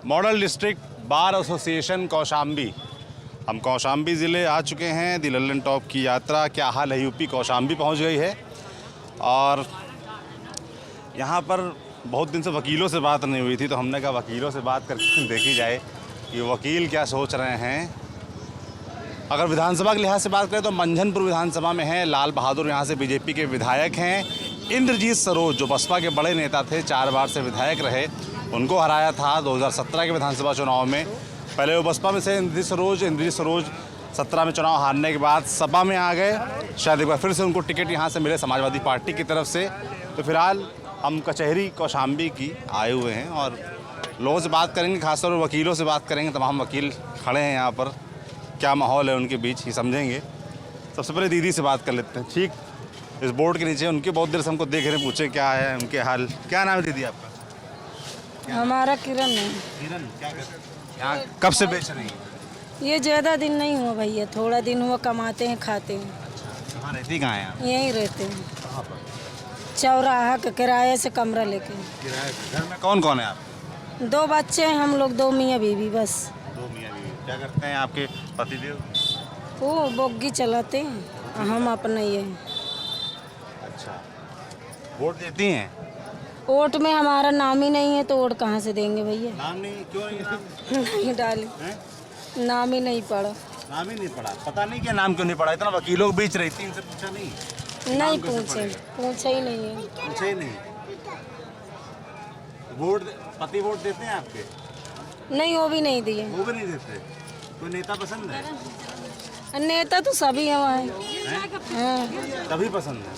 Model district bar association Kaushambi. हम कौशाम्बी ज़िले आ चुके हैं। दी लल्लन टॉप की यात्रा क्या हाल है यूपी कौशाम्बी पहुंच गई है और यहाँ पर बहुत दिन से वकीलों से बात नहीं हुई थी, तो हमने कहा वकीलों से बात करके देखी जाए कि वकील क्या सोच रहे हैं। अगर विधानसभा के लिहाज से बात करें तो मंझनपुर विधानसभा में है लाल बहादुर, यहाँ से बीजेपी के विधायक हैं। इंद्रजीत सरोज जो बसपा के बड़े नेता थे, 4 बार से विधायक रहे, उनको हराया था 2017 के विधानसभा चुनाव में। पहले वो बसपा में से इंद्रजीत सरोज 17 में चुनाव हारने के बाद सपा में आ गए। शायद एक बार फिर से उनको टिकट यहाँ से मिले समाजवादी पार्टी की तरफ से। तो फिलहाल हम कचहरी कौशाम्बी की आए हुए हैं और लोगों से बात करेंगे, खासतौर पर वकीलों से बात करेंगे। तमाम वकील खड़े हैं यहाँ पर, क्या माहौल है उनके बीच ही समझेंगे। सबसे पहले दीदी से बात कर लेते हैं। ठीक इस बोर्ड के नीचे उनके बहुत देर से हमको देख रहे हैं, पूछे क्या है उनके हाल। क्या नाम है दीदी आपका? हमारा किरण है। किरण, क्या करते हैं यहाँ? कब से बेच रही हैं? ये ज़्यादा दिन नहीं हुआ भैया, थोड़ा दिन हुआ, कमाते हैं खाते हैं। अच्छा, कहाँ रहती कहाँ हैं आप? यहीं रहते हैं, कहाँ पर? चौराहा के किराए से कमरा लेके। किराए पे। घर में कौन कौन है आप? 2 बच्चे हैं हम लोग, 2 मियाँ बीवी बस। 2 मियाँ बीवी। क्या करते हैं आपके पतिदेव? वो बोगी चलाते हैं, हम अपना ये हैं। अच्छा, वोट देती हैं? वोट में हमारा नाम ही नहीं है तो वोट कहाँ से देंगे भैया? नाम नहीं, क्यों नहीं नाम? नहीं डाले, हैं? नाम ही नहीं पड़ा। नाम ही नहीं पड़ा। पता नहीं क्या नाम क्यों नहीं पड़ा? इतना वकीलों के बीच रहती, इनसे पूछा नहीं? नहीं कैसे पूछे ही नहीं है। पूछे ही नहीं। वोट पति वोट देते हैं आपके? नहीं, वो भी नहीं दिए। वो भी नहीं देते। कोई नेता पसंद है? नेता तो सभी हमारे हैं? हाँ। तभी पसंद है।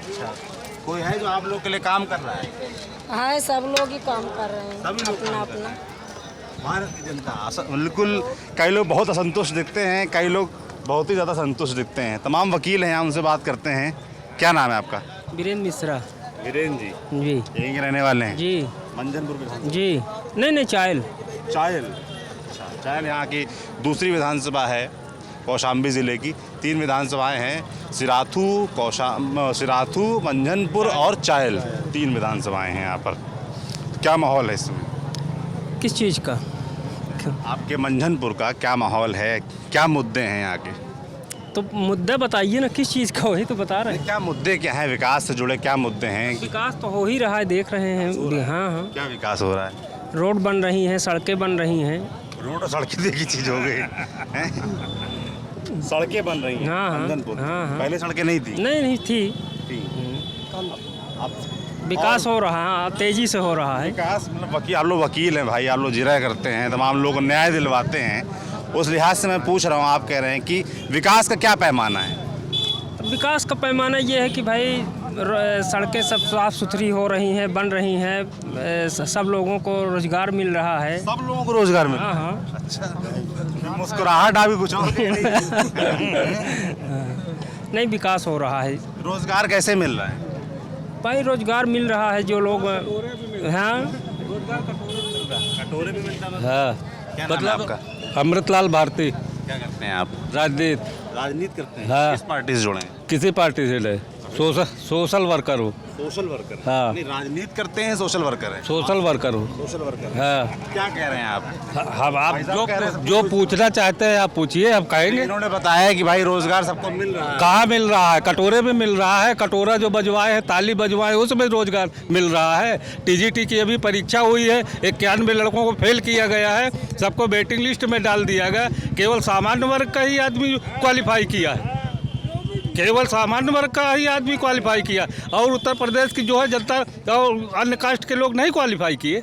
अच्छा, कोई है जो आप लोग के लिए काम कर रहा है? हाँ, सब लोग ही काम कर रहे हैं सभी लोग अपना काम कर रहे अपना। हैं। भारत की जनता बिल्कुल, कई लोग बहुत असंतुष्ट दिखते हैं, कई लोग बहुत ही ज़्यादा संतुष्ट दिखते हैं। तमाम वकील हैं यहाँ, उनसे बात करते हैं। क्या नाम है आपका? वीरेंद्र मिश्रा। वीरेंद्र जी, जी यहीं के रहने वाले हैं? जी मंझनपुर विधानसभा। जी। नहीं चायल। चायल। अच्छा, चायल यहाँ की दूसरी विधानसभा है कौशाम्बी ज़िले की। 3 विधानसभाएं हैं, सिराथू, मंझनपुर और चायल। 3 विधानसभाएं हैं यहाँ पर। क्या माहौल है इसमें? किस चीज़ का? आपके मंझनपुर का क्या माहौल है? क्या मुद्दे हैं यहाँ के? तो मुद्दा बताइए ना, किस चीज़ का, वही तो बता रहे हैं। क्या मुद्दे क्या हैं? विकास से जुड़े क्या मुद्दे हैं? विकास तो हो ही रहा है, देख रहे हैं। हाँ, क्या विकास हो रहा है? रोड बन रही हैं, सड़कें बन रही हैं। रोड और सड़कें एक ही चीज़ हो गई हैं? सड़कें बन रही हैं हाँ, मंझनपुर। हाँ। पहले सड़कें नहीं थी? नहीं थी। विकास हो रहा है, तेज़ी से हो रहा है। विकास मतलब आप लोग वकील हैं भाई, आप लोग जिरह करते हैं, तमाम लोग न्याय दिलवाते हैं। उस लिहाज से मैं पूछ रहा हूँ, आप कह रहे हैं कि विकास का क्या पैमाना है? विकास का पैमाना ये है कि भाई सड़कें सब साफ़ सुथरी हो रही हैं, बन रही हैं, सब लोगों को रोज़गार मिल रहा है। सब लोगों को रोजगार मिल रहा है? हाँ। अच्छा, मुस्कुराहट आ भी कुछ और। नहीं, विकास हो रहा है रोजगार कैसे मिल रहा है? भाई। रोजगार मिल रहा है जो लोग। हाँ, कटोरे भी मिलता है? हाँ, क्या नाम है आपका? अमृतलाल भारती। क्या करते हैं आप? राजनीति करते हैं? हाँ। किस पार्टी से जुड़े हैं? किसी पार्टी से ले, सोशल वर्कर हूँ। Social worker? हाँ। नहीं, राजनीति करते हैं, सोशल वर्कर है? सोशल वर्कर हूँ। Social worker. हाँ। क्या कह रहे हैं आप? हम आप भाई साहब कह रहे हैं जो पूछना चाहते हैं आप पूछिए, हम कहेंगे। इन्होंने बताया कि भाई रोजगार सबको मिल रहा है। कहाँ मिल रहा है? कटोरे में मिल रहा है। कटोरा जो बजवाए हैं, ताली बजवाए, उसमें रोजगार मिल रहा है। टीजीटी की अभी परीक्षा हुई है, 91 लड़कों को फेल किया गया है, सबको वेटिंग लिस्ट में डाल दिया गया। केवल सामान्य वर्ग का ही आदमी क्वालिफाई किया है, केवल सामान्य वर्ग का ही आदमी क्वालिफाई किया, और उत्तर प्रदेश की जो है जनता और अन्य कास्ट के लोग नहीं क्वालिफाई किए,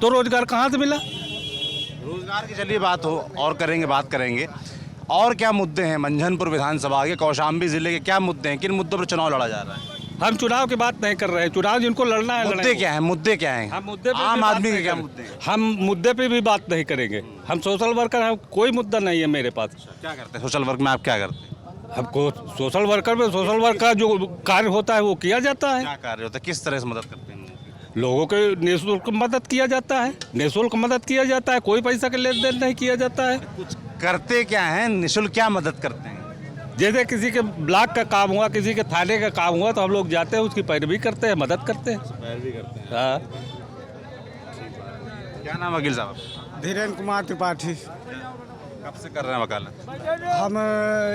तो रोजगार कहाँ से मिला? रोजगार की चलिए बात हो और बात करेंगे। और क्या मुद्दे हैं मंझनपुर विधानसभा के, कौशाम्बी जिले के क्या मुद्दे हैं? किन मुद्दों पर चुनाव लड़ा जा रहा है? हम चुनाव की बात नहीं कर रहे हैं। चुनाव जिनको लड़ना है मुद्दे क्या हैं? मुद्दे क्या हैं? हम मुद्दे पे आम भी बात आदमी के नहीं क्या करें। मुद्दे हैं? हम मुद्दे पे भी बात नहीं करेंगे। हम सोशल वर्कर हैं, कोई मुद्दा नहीं है मेरे पास। क्या करते हैं सोशल वर्क में? आप क्या करते हैं? हमको सोशल वर्कर में सोशल वर्क का जो कार्य होता है वो किया जाता है। क्या कार्य होता है? किस तरह से मदद करते हैं? लोगों के निःशुल्क मदद किया जाता है, निःशुल्क मदद किया जाता है, कोई पैसा का लेन देन नहीं किया जाता है। कुछ करते क्या हैं? निःशुल्क क्या मदद करते हैं? जैसे किसी के ब्लॉक का काम हुआ, किसी के थाने का काम हुआ, तो हम लोग जाते हैं, उसकी पैरवी करते हैं, मदद करते हैं। पैरवी करते हैं। हाँ। क्या नाम वकील साहब? धीरेन्द्र कुमार त्रिपाठी। कब से कर रहे हैं वकालत? हम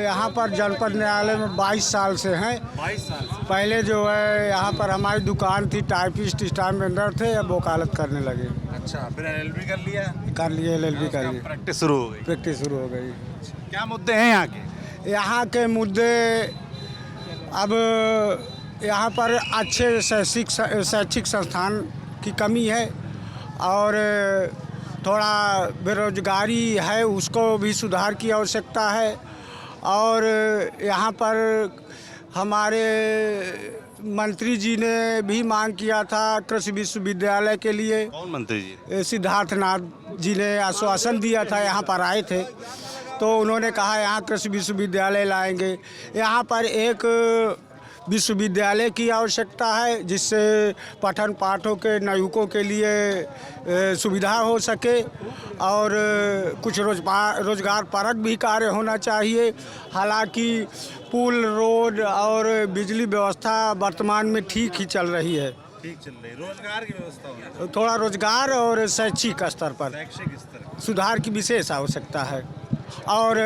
यहाँ पर जनपद न्यायालय में 22 साल से हैं। 22 साल से। पहले जो है यहाँ पर हमारी दुकान थी, टाइपिस्ट स्टाम्प वेंडर थे, अब वकालत करने लगे। अच्छा, फिर LLB कर लिया? कर लिए, LLB कर लिए, प्रैक्टिस शुरू हो गई। प्रैक्टिस शुरू हो गई। क्या मुद्दे हैं यहाँ के? यहाँ के मुद्दे, अब यहाँ पर अच्छे शैक्षिक संस्थान की कमी है और थोड़ा बेरोजगारी है, उसको भी सुधार की आवश्यकता है। और यहाँ पर हमारे मंत्री जी ने भी मांग किया था कृषि विश्वविद्यालय के लिए। कौन मंत्री जी? सिद्धार्थनाथ जी ने आश्वासन दिया था, यहाँ पर आए थे तो उन्होंने कहा यहाँ कृषि विश्वविद्यालय लाएंगे। यहाँ पर एक विश्वविद्यालय की आवश्यकता है जिससे पठन पाठों के नयुकों के लिए सुविधा हो सके और कुछ रोजगार परक भी कार्य होना चाहिए। हालांकि पुल, रोड और बिजली व्यवस्था वर्तमान में ठीक ही चल रही है। ठीक चल रही। रोजगार की व्यवस्था होनी, थोड़ा रोजगार और शैक्षिक स्तर पर शैक्षिक स्तर सुधार की विशेष आवश्यकता है। और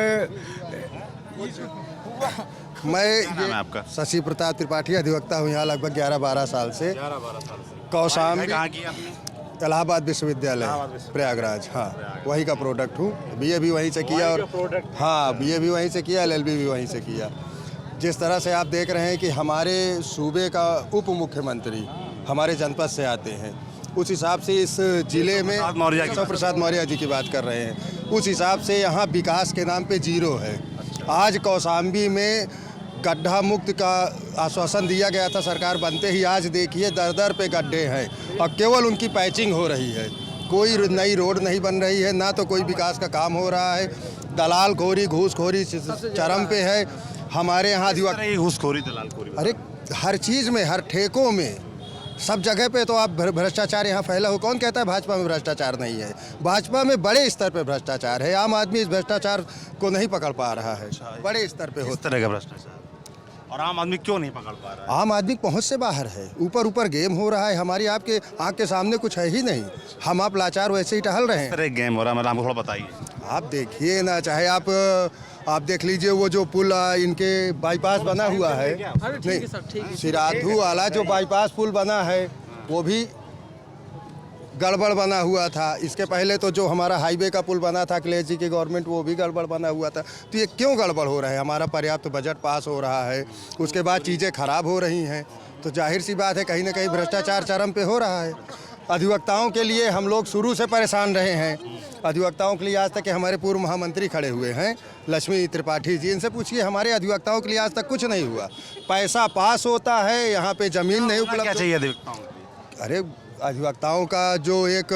मैं आपका शशि प्रताप त्रिपाठी अधिवक्ता हूँ यहाँ लगभग 11-12 साल से। 11-12 साल से। कौशाम्बी कहाँ की आपने? इलाहाबाद विश्वविद्यालय प्रयागराज, हाँ वहीं का प्रोडक्ट हूँ। BA भी वहीं से किया और हाँ BA भी वहीं से किया, LLB भी वहीं से किया। जिस तरह से आप देख रहे हैं कि हमारे सूबे का उप मुख्यमंत्री हमारे जनपद से आते हैं, उस हिसाब से इस जिले में केशव प्रसाद मौर्य जी की बात कर रहे हैं, उस हिसाब से यहाँ विकास के नाम पे जीरो है। आज कौशाम्बी में गड्ढा मुक्त का आश्वासन दिया गया था सरकार बनते ही, आज देखिए दर दर पे गड्ढे हैं और केवल उनकी पैचिंग हो रही है। कोई नई रोड नहीं बन रही है, ना तो कोई विकास का काम हो रहा है। दलाल खोरी, घूसखोरी चरम पे है हमारे यहाँ अधिवक्ता। घूसखोरी, दलालखोरी, अरे हर चीज़ में, हर ठेकों में, सब जगह पे तो आप भ्रष्टाचार यहाँ फैला हो। कौन कहता है भाजपा में भ्रष्टाचार नहीं है? भाजपा में बड़े स्तर पे भ्रष्टाचार है। आम आदमी इस भ्रष्टाचार को नहीं पकड़ पा रहा है, बड़े स्तर पे इस तरह का भ्रष्टाचार। और आम आदमी क्यों नहीं पकड़ पा रहा है? आम आदमी पहुंच से बाहर है, ऊपर ऊपर गेम हो रहा है। हमारी आपके आँख के सामने कुछ है ही नहीं, हम आप लाचार वैसे ही टहल रहे हैं। तरह गेम हो रहा है, हमको थोड़ा बताइए। आप देखिए ना, चाहे आप देख लीजिए वो जो पुल इनके बाईपास बना हुआ है, नहीं सिराधू वाला जो बाईपास पुल बना है वो भी गड़बड़ बना हुआ था। इसके पहले तो जो हमारा हाईवे का पुल बना था अखिलेश जी की गवर्नमेंट, वो भी गड़बड़ बना हुआ था। तो ये क्यों गड़बड़ हो रहा है? हमारा पर्याप्त बजट पास हो रहा है, उसके बाद चीज़ें खराब हो रही हैं, तो जाहिर सी बात है कहीं ना कहीं भ्रष्टाचार चरम पे हो रहा है। अधिवक्ताओं के लिए हम लोग शुरू से परेशान रहे हैं। अधिवक्ताओं के लिए आज तक के हमारे पूर्व महामंत्री खड़े हुए हैं, लक्ष्मी त्रिपाठी जी, इनसे पूछिए हमारे अधिवक्ताओं के लिए आज तक कुछ नहीं हुआ। पैसा पास होता है, यहाँ पे ज़मीन नहीं उपलब्ध। क्या चाहिए अधिवक्ताओं? अरे अधिवक्ताओं का जो एक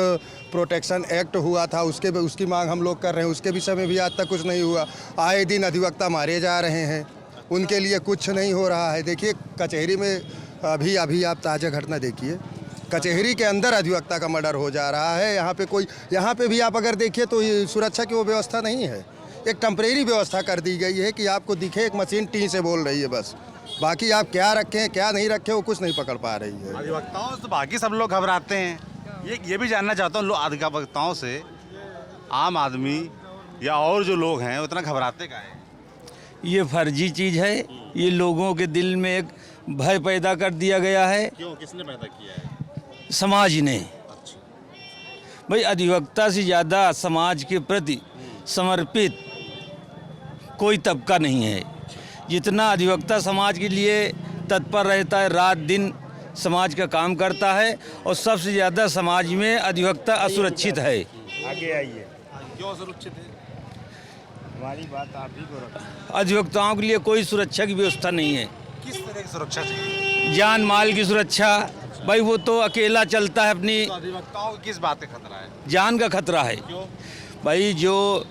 प्रोटेक्शन एक्ट हुआ था उसकी मांग हम लोग कर रहे हैं, उसके विषय में भी आज तक कुछ नहीं हुआ। आए दिन अधिवक्ता मारे जा रहे हैं, उनके लिए कुछ नहीं हो रहा है। देखिए कचहरी में अभी आप ताज़ा घटना देखिए, कचहरी के अंदर अधिवक्ता का मर्डर हो जा रहा है। यहाँ पे भी आप अगर देखिए तो सुरक्षा की वो व्यवस्था नहीं है। एक टेम्परेरी व्यवस्था कर दी गई है कि आपको दिखे एक मशीन टी से बोल रही है बस, बाकी आप क्या रखें क्या नहीं रखें वो कुछ नहीं पकड़ पा रही है। अधिवक्ताओं से बाकी सब लोग घबराते हैं। ये भी जानना चाहता हूँ, अधिवक्ताओं से आम आदमी या और जो लोग हैं उतना घबराते का है? ये फर्जी चीज़ है, ये लोगों के दिल में एक भय पैदा कर दिया गया है। क्यों, किसने पैदा किया है? समाज ने। भाई अधिवक्ता से ज़्यादा समाज के प्रति समर्पित कोई तबका नहीं है। जितना अधिवक्ता समाज के लिए तत्पर रहता है, रात दिन समाज का काम करता है, और सबसे ज़्यादा समाज में अधिवक्ता असुरक्षित है। आगे आइए। क्यों असुरक्षित है? हमारी बात आप ही को रखिए। अधिवक्ताओं के लिए कोई सुरक्षा की व्यवस्था नहीं है। किस तरह की सुरक्षा चाहिए? जान माल की सुरक्षा, भाई वो तो अकेला चलता है अपनी। तो अधिवक्ताओं को किस बात का खतरा है? जान का खतरा है। क्यों? भाई जो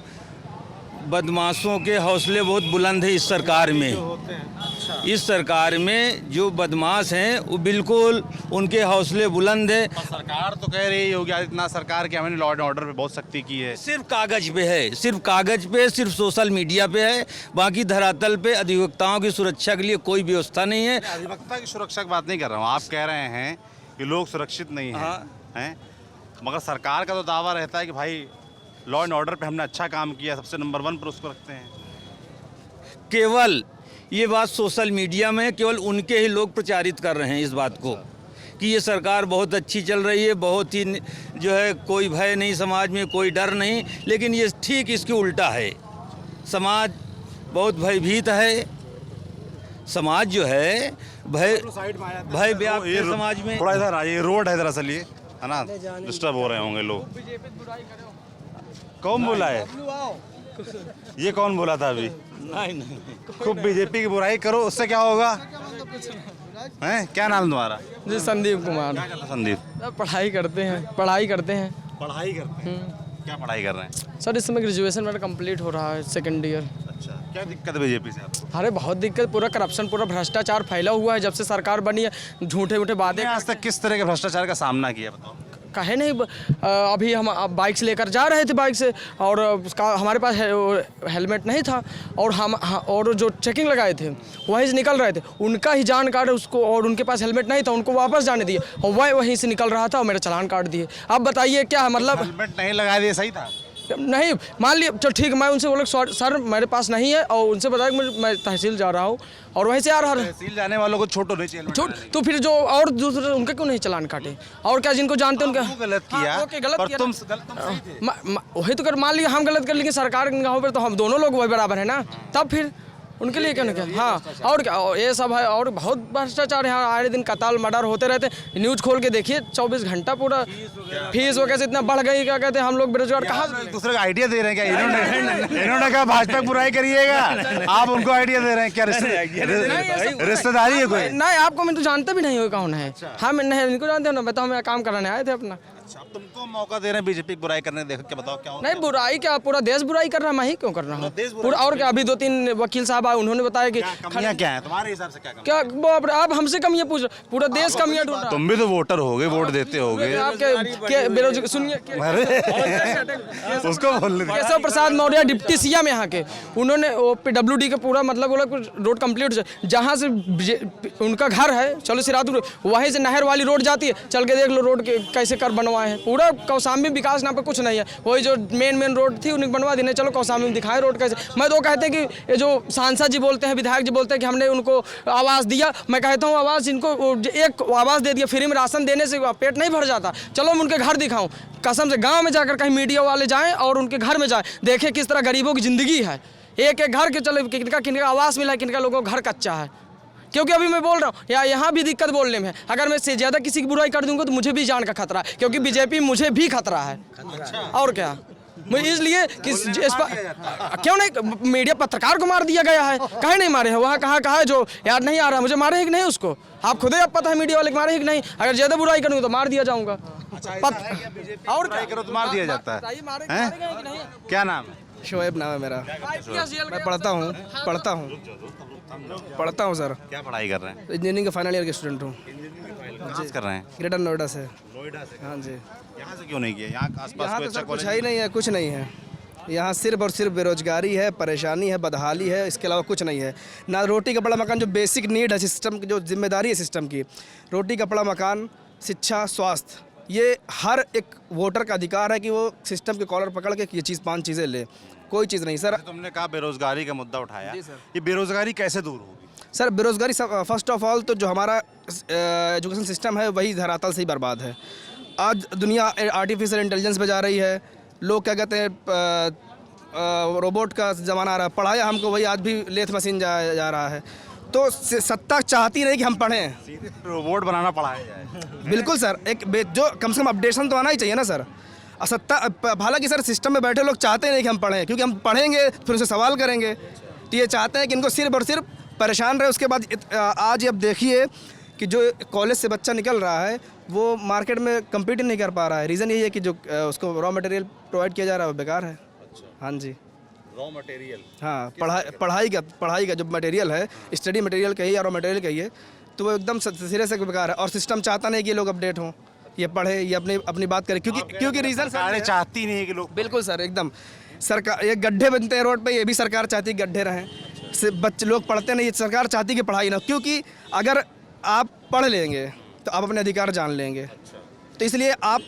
बदमाशों के हौसले बहुत बुलंद है इस सरकार में। अच्छा। इस सरकार में जो बदमाश हैं वो बिल्कुल उनके हौसले बुलंद है। सरकार तो कह रही होगी आदित्यनाथ सरकार की हमने लॉ एंड ऑर्डर पे बहुत सख्ती की है। सिर्फ कागज पे है, सिर्फ कागज पे, सिर्फ सोशल मीडिया पे है। बाकी धरातल पे अधिवक्ताओं की सुरक्षा के लिए कोई व्यवस्था नहीं है। अधिवक्ता की सुरक्षा की बात नहीं कर रहा हूँ, आप कह रहे हैं कि लोग सुरक्षित नहीं हैं। हैं? मगर सरकार का तो दावा रहता है कि भाई लॉ एंड ऑर्डर पे हमने अच्छा काम किया, सबसे नंबर 1 पर उसको रखते हैं। केवल ये बात सोशल मीडिया में केवल उनके ही लोग प्रचारित कर रहे हैं इस बात को कि ये सरकार बहुत अच्छी चल रही है, बहुत ही जो है कोई भय नहीं समाज में, कोई डर नहीं, लेकिन ये ठीक इसके उल्टा है। समाज बहुत भयभीत है, समाज जो है भय व्याप्त है समाज में। थोड़ा इधर ये रोड है दरअसल, ये है ना, डिस्टर्ब हो रहे होंगे लोग। कौन बोला है ये? कौन बोला था अभी? नहीं खूब बीजेपी की बुराई करो, उससे क्या होगा? हैं, क्या नाम तुम्हारा? जी संदीप कुमार। क्या करते संदीप? पढ़ाई करते हैं। पढ़ाई करते हैं। क्या पढ़ाई कर रहे हैं? सर इस समय ग्रेजुएशन मेरा कंप्लीट हो रहा है, 2nd ईयर। अच्छा, क्या दिक्कत है बीजेपी से आपको? अरे बहुत दिक्कत, पूरा करप्शन, पूरा भ्रष्टाचार फैला हुआ है जब से सरकार बनी है। झूठे झूठे वादे। आज तक किस तरह के भ्रष्टाचार का सामना किया बताओ? कहे नहीं, अभी हम बाइक से लेकर जा रहे थे बाइक से, और उसका हमारे पास हेलमेट नहीं था, और जो चेकिंग लगाए थे वहीं से निकल रहे थे, उनका ही जान काट उसको, और उनके पास हेलमेट नहीं था, उनको वापस जाने दिए, और वह वहीं से निकल रहा था और मेरा चालान काट दिए। अब बताइए क्या मतलब? हेलमेट नहीं लगा दिए, सही था? नहीं, मान लिया चलो ठीक, मैं उनसे बोला सर मेरे पास नहीं है, और उनसे बताया कि मैं तहसील जा रहा हूँ और वहीं से आ रहा है। तहसील जाने वालों को छोटो नहीं चाहिए छोट तो फिर जो और दूसरे उनके क्यों नहीं चालान काटे? और क्या जिनको जानते हैं उनका गलत किया। ओके, गलत पर किया तुम सही थे। वही तो कर, मान लिया हम गलत कर, लेकिन सरकार की निगाहों पर तो हम दोनों लोग वही बराबर है ना, तब फिर उनके लिए क्या ना क्या। हाँ, और क्या, और ये सब है, और बहुत भ्रष्टाचार यहाँ आए दिन कत्ल मर्डर होते रहते। न्यूज़ खोल के देखिए 24 घंटा पूरा फीस वगैरह से इतना बढ़ गई, क्या कहते हैं हम लोग बेरोजगार। कहाँ एक दूसरे को आइडिया दे रहे हैं क्या? इन्होंने कहा भाजपा की बुराई करिएगा, आप उनको आइडिया दे रहे हैं क्या? रिश्तेदारी है कोई? नहीं, आपको मैं तो जानते भी नहीं हो कौन है। हाँ, मैं नहीं इनको जानते हो ना, बताओ, मैं काम कराने आए थे अपना। अच्छा, तुमको मौका दे रहे हैं बीजेपी की बुराई करने, देखो क्या बताओ क्या होगा? नहीं, बुराई क्या, पूरा देश बुराई कर रहा है, मैं ही क्यों कर रहा हूँ पूरा? और क्या, अभी 2-3 वकील साहब आए, उन्होंने बताया कि कमियां क्या है तुम्हारे हिसाब से? क्या क्या वो आप हमसे कमियां पूछ रहे? पूरा देश कमियां ढूंढ रहा है। तुम भी तो वोटर होगे, वोट देते होगे। आपके बेरोजगार सुनिए, उसको बोल रहे केशव प्रसाद मौर्य डिप्टी सीएम यहाँ के, उन्होंने PWD का पूरा मतलब बोला कुछ रोड कंप्लीट, जहाँ से उनका घर है चलो सिरादुर, वहीं से नहर वाली रोड जाती है, चल के देख लो रोड के कैसे कर बनवाए हैं। पूरा कौशाम्बी विकास नाम पे कुछ नहीं है, वही जो मेन रोड थी उन्हें बनवा देने, चलो कौशाम्बी में दिखाए रोड कैसे। मैं तो कहते हैं कि ये जो सांसद जी बोलते हैं, विधायक जी बोलते हैं कि हमने उनको आवास दिया, मैं कहता हूँ आवास इनको एक आवास दे दिया, फ्री में राशन देने से पेट नहीं भर जाता। चलो मैं उनके घर दिखाऊं, कसम से गांव में जाकर कहीं मीडिया वाले जाएं और उनके घर में जाएं, देखें किस तरह गरीबों की ज़िंदगी है। एक एक घर के चले, किनका आवास मिला है, किनका लोगों का घर कच्चा है। क्योंकि अभी मैं बोल रहा हूँ या यहाँ भी दिक्कत बोलने में है, अगर मैं से ज़्यादा किसी की बुराई कर दूंगा तो मुझे भी जान का खतरा है, क्योंकि बीजेपी मुझे भी खतरा है। और क्या, मुझे इसलिए कि इस पर क्यों नहीं मीडिया पत्रकार को मार दिया गया है, कहीं नहीं मारे हैं, वहाँ कहाँ है जो याद नहीं आ रहा मुझे, मारे है कि नहीं उसको? आप खुद ही आप पता है मीडिया वाले मारे है कि नहीं? अगर ज़्यादा बुराई करूँगा तो मार दिया जाऊँगा। और क्या करो तो मार दिया जाता है। क्या नाम है? शोएब नाम है मेरा। मैं पढ़ता हूँ सर। क्या पढ़ाई कर रहे हैं? इंजीनियरिंग का फाइनल ईयर के स्टूडेंट हूँ। कहाँ से कर रहे हैं? ग्रेटर नोएडा से। नोएडा से? हाँ जी। यहाँ से क्यों नहीं किया? यहाँ आसपास यहाँ कोई तो अच्छा सर कुछ कॉलेज है ही नहीं है, कुछ नहीं है यहाँ, सिर्फ और सिर्फ बेरोजगारी है, परेशानी है, बदहाली है, इसके अलावा कुछ नहीं है। ना रोटी कपड़ा मकान, जो बेसिक नीड है सिस्टम की, जो जिम्मेदारी है सिस्टम की, रोटी कपड़ा मकान, शिक्षा, स्वास्थ्य, ये हर एक वोटर का अधिकार है कि वो सिस्टम के कॉलर पकड़ के ये 5 चीज़ें ले। कोई चीज़ नहीं सर। तुमने कहा बेरोजगारी का मुद्दा उठाया, ये बेरोजगारी कैसे दूर होगी? सर बेरोजगारी फर्स्ट ऑफ ऑल तो जो हमारा एजुकेशन सिस्टम है वही धरातल से ही बर्बाद है। आज दुनिया आर्टिफिशियल इंटेलिजेंस पे जा रही है, लोग क्या कहते हैं रोबोट का ज़माना आ रहा है, पढ़ाया हमको वही आज भी लेथ मशीन जा रहा है। तो सत्ता चाहती नहीं कि हम पढ़ें, रोबोट बनाना पढ़ाया जाए। बिल्कुल सर, एक जो कम से कम अपडेशन तो आना ही चाहिए ना सर। सत्ता, हालांकि सर सिस्टम में बैठे लोग चाहते नहीं कि हम पढ़ें, क्योंकि हम पढ़ेंगे फिर उनसे सवाल करेंगे, तो ये चाहते हैं कि इनको सिर्फ और सिर्फ परेशान रहे। उसके बाद आज अब देखिए कि जो कॉलेज से बच्चा निकल रहा है वो मार्केट में कम्पीट नहीं कर पा रहा है। रीज़न यही है कि जो उसको रॉ मटेरियल प्रोवाइड किया जा रहा है वो बेकार है। हाँ जी, रॉ मटेरियल, हाँ, पढ़ाई का जो मटेरियल है, स्टडी मटेरियल कहिए या रॉ मटेरियल कहिए, तो वो एकदम सिरे से बेकार है। और सिस्टम चाहता नहीं कि ये लोग अपडेट हों, ये पढ़े, ये अपनी बात करें, क्योंकि रीज़न चाहती नहीं है कि लोग। बिल्कुल सर, एकदम सरकार, ये गड्ढे बनते हैं रोड पे, ये भी सरकार चाहती है गड्ढे रहें, बच्चे लोग पढ़ते नहीं, सरकार चाहती कि पढ़ाई ना, क्योंकि अगर आप पढ़ लेंगे तो आप अपने अधिकार जान लेंगे। तो इसलिए आप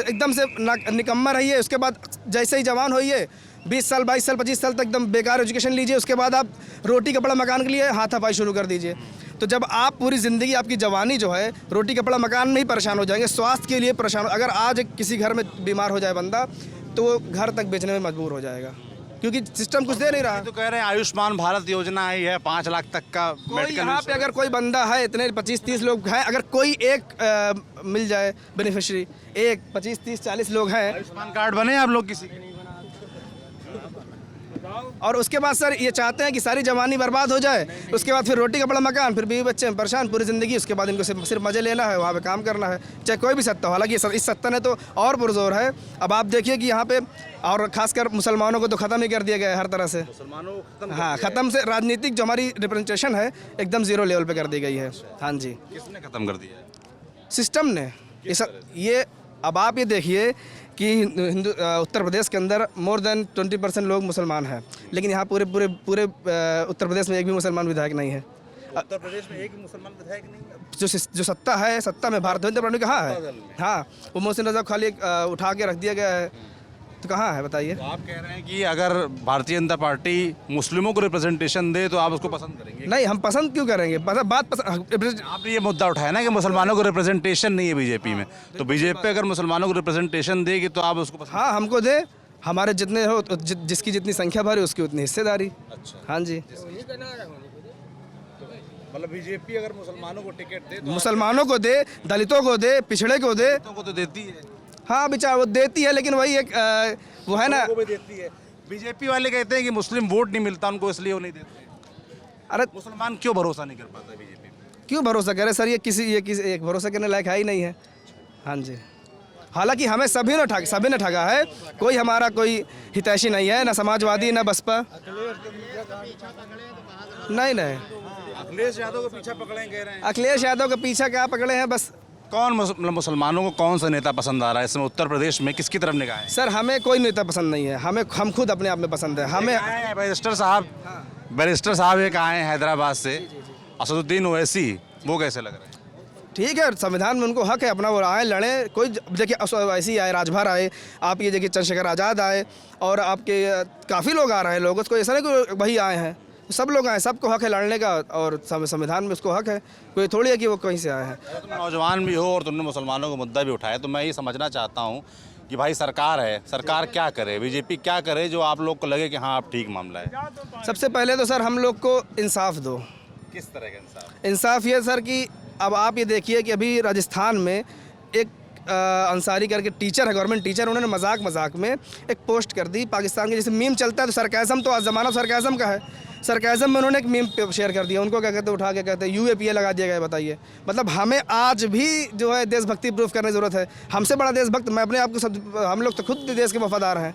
एकदम से निकम्मा रहिए, उसके बाद जैसे ही जवान होइए 20 साल 22 साल 25 साल तक एकदम बेकार एजुकेशन लीजिए, उसके बाद आप रोटी कपड़ा मकान के लिए हाथापाई शुरू कर दीजिए। तो जब आप पूरी ज़िंदगी आपकी जवानी जो है रोटी कपड़ा मकान में ही परेशान हो जाएंगे, स्वास्थ्य के लिए परेशान। अगर आज किसी घर में बीमार हो जाए बंदा तो वो घर तक बेचने में मजबूर हो जाएगा, क्योंकि सिस्टम कुछ दे नहीं रहा। तो कह रहे हैं आयुष्मान भारत योजना आई है, 5 लाख तक का कोई यहाँ पे अगर कोई बंदा है, इतने 25-30 लोग हैं, अगर कोई एक मिल जाए बेनिफिशियरी, एक 25-30-40 लोग हैं, आयुष्मान कार्ड बने आप लोग किसी? और उसके बाद सर ये चाहते हैं कि सारी जवानी बर्बाद हो जाए, उसके बाद फिर रोटी कपड़ा मकान, फिर बीवी बच्चे परेशान पूरी ज़िंदगी, उसके बाद इनको सिर्फ मज़े लेना है, वहाँ पे काम करना है, चाहे कोई भी सत्ता हो। हालांकि इस सत्ता ने तो और पुरजोर है। अब आप देखिए कि यहाँ पे और ख़ासकर मुसलमानों को तो ख़त्म ही कर दिया गया है हर तरह से। हाँ, ख़त्म से राजनीतिक जो हमारी रिप्रेजेंटेशन है एकदम ज़ीरो लेवल पर कर दी गई है। हाँ जी, किसने ख़त्म कर दिया? सिस्टम ने। ये अब आप ये देखिए कि उत्तर प्रदेश के अंदर मोर देन 20% लोग मुसलमान हैं, लेकिन यहाँ पूरे उत्तर प्रदेश में एक भी मुसलमान विधायक नहीं है। उत्तर प्रदेश में एक भी मुसलमान विधायक नहीं है? जो सत्ता है, सत्ता में भारतीय जनता पार्टी कहाँ है? हाँ, वो मोहसिन रजा खाली उठा के रख दिया गया है, तो कहाँ है बताइए? तो आप कह रहे हैं कि अगर भारतीय जनता पार्टी मुस्लिमों को रिप्रेजेंटेशन दे तो आप उसको पसंद करेंगे? नहीं, हम पसंद क्यों करेंगे? आपने ये मुद्दा उठाया ना कि मुसलमानों को रिप्रेजेंटेशन नहीं है बीजेपी में, तो बीजेपी अगर मुसलमानों को रिप्रेजेंटेशन देगी तो आप उसको पसंद? हाँ, हमको दे, हमारे जितने हो जिसकी जितनी संख्या भरे उसकी उतनी हिस्सेदारी। अच्छा, हाँ जी, मतलब बीजेपी अगर मुसलमानों को टिकट दे, मुसलमानों को दे, दलितों को दे, पिछड़े को दे, तो देती है। हाँ बेचारा वो देती है, लेकिन वही एक वो है ना, वो भी देती है। बीजेपी वाले कहते हैं कि मुस्लिम वोट नहीं मिलता उनको, इसलिए वो नहीं देते। अरे मुसलमान क्यों भरोसा नहीं कर पाता बीजेपी पे? क्यों भरोसा करे सर? ये किसी एक भरोसा करने लायक है ही नहीं है। हाँ जी, हालांकि हमें सभी ने ठगा है, कोई हमारा कोई हितैषी नहीं है, ना समाजवादी ना बसपा। नहीं, अखिलेश यादव का पीछा पकड़े कह रहे हैं। अखिलेश यादव का पीछा क्या पकड़े हैं? बस कौन मुसलमानों को कौन सा नेता पसंद आ रहा है इसमें उत्तर प्रदेश में, किसकी तरफ निगाह है? सर हमें कोई नेता पसंद नहीं है, हम खुद अपने आप में पसंद है। हमें बैरिस्टर साहब एक आए हैं हैदराबाद से, असदुद्दीन ओवैसी, वो कैसे लग रहे हैं? ठीक है, संविधान में उनको हक है अपना, वो आए लड़े। कोई देखिए वैसे ही आए, राजभर आए, आप ये देखिए चंद्रशेखर आज़ाद आए, और आपके काफ़ी लोग आ रहे हैं। लोग उसको ऐसा नहीं कि वही आए हैं, सब लोग आए, सबको हक है लड़ने का, और संविधान में उसको हक है, कोई थोड़ी है कि वो कहीं से आए हैं। तुम नौजवान भी हो और तुमने मुसलमानों का मुद्दा भी उठाया, तो मैं ये समझना चाहता हूँ कि भाई सरकार है, सरकार क्या करे, बीजेपी क्या करे जो आप लोग को लगे कि हाँ आप ठीक मामला है? सबसे पहले तो सर हम लोग को इंसाफ दो। किस तरह का इंसाफ? इंसाफ ये सर कि अब आप ये देखिए कि अभी राजस्थान में एक अंसारी करके टीचर है, गवर्नमेंट टीचर, उन्होंने मजाक में एक पोस्ट कर दी पाकिस्तान के, जैसे मीम चलता है तो सरकाज़म, तो आज ज़माना सरकाज़म का है, सरकाज़म में उन्होंने एक मीम शेयर कर दिया, उनको क्या कहते हैं, उठा के कहते हैं UAPA लगा दिया गया। बताइए, मतलब हमें आज भी जो है देशभक्ति प्रूफ करने की ज़रूरत है। हमसे बड़ा देशभक्त मैं अपने आप को हम लोग तो खुद देश के वफादार हैं,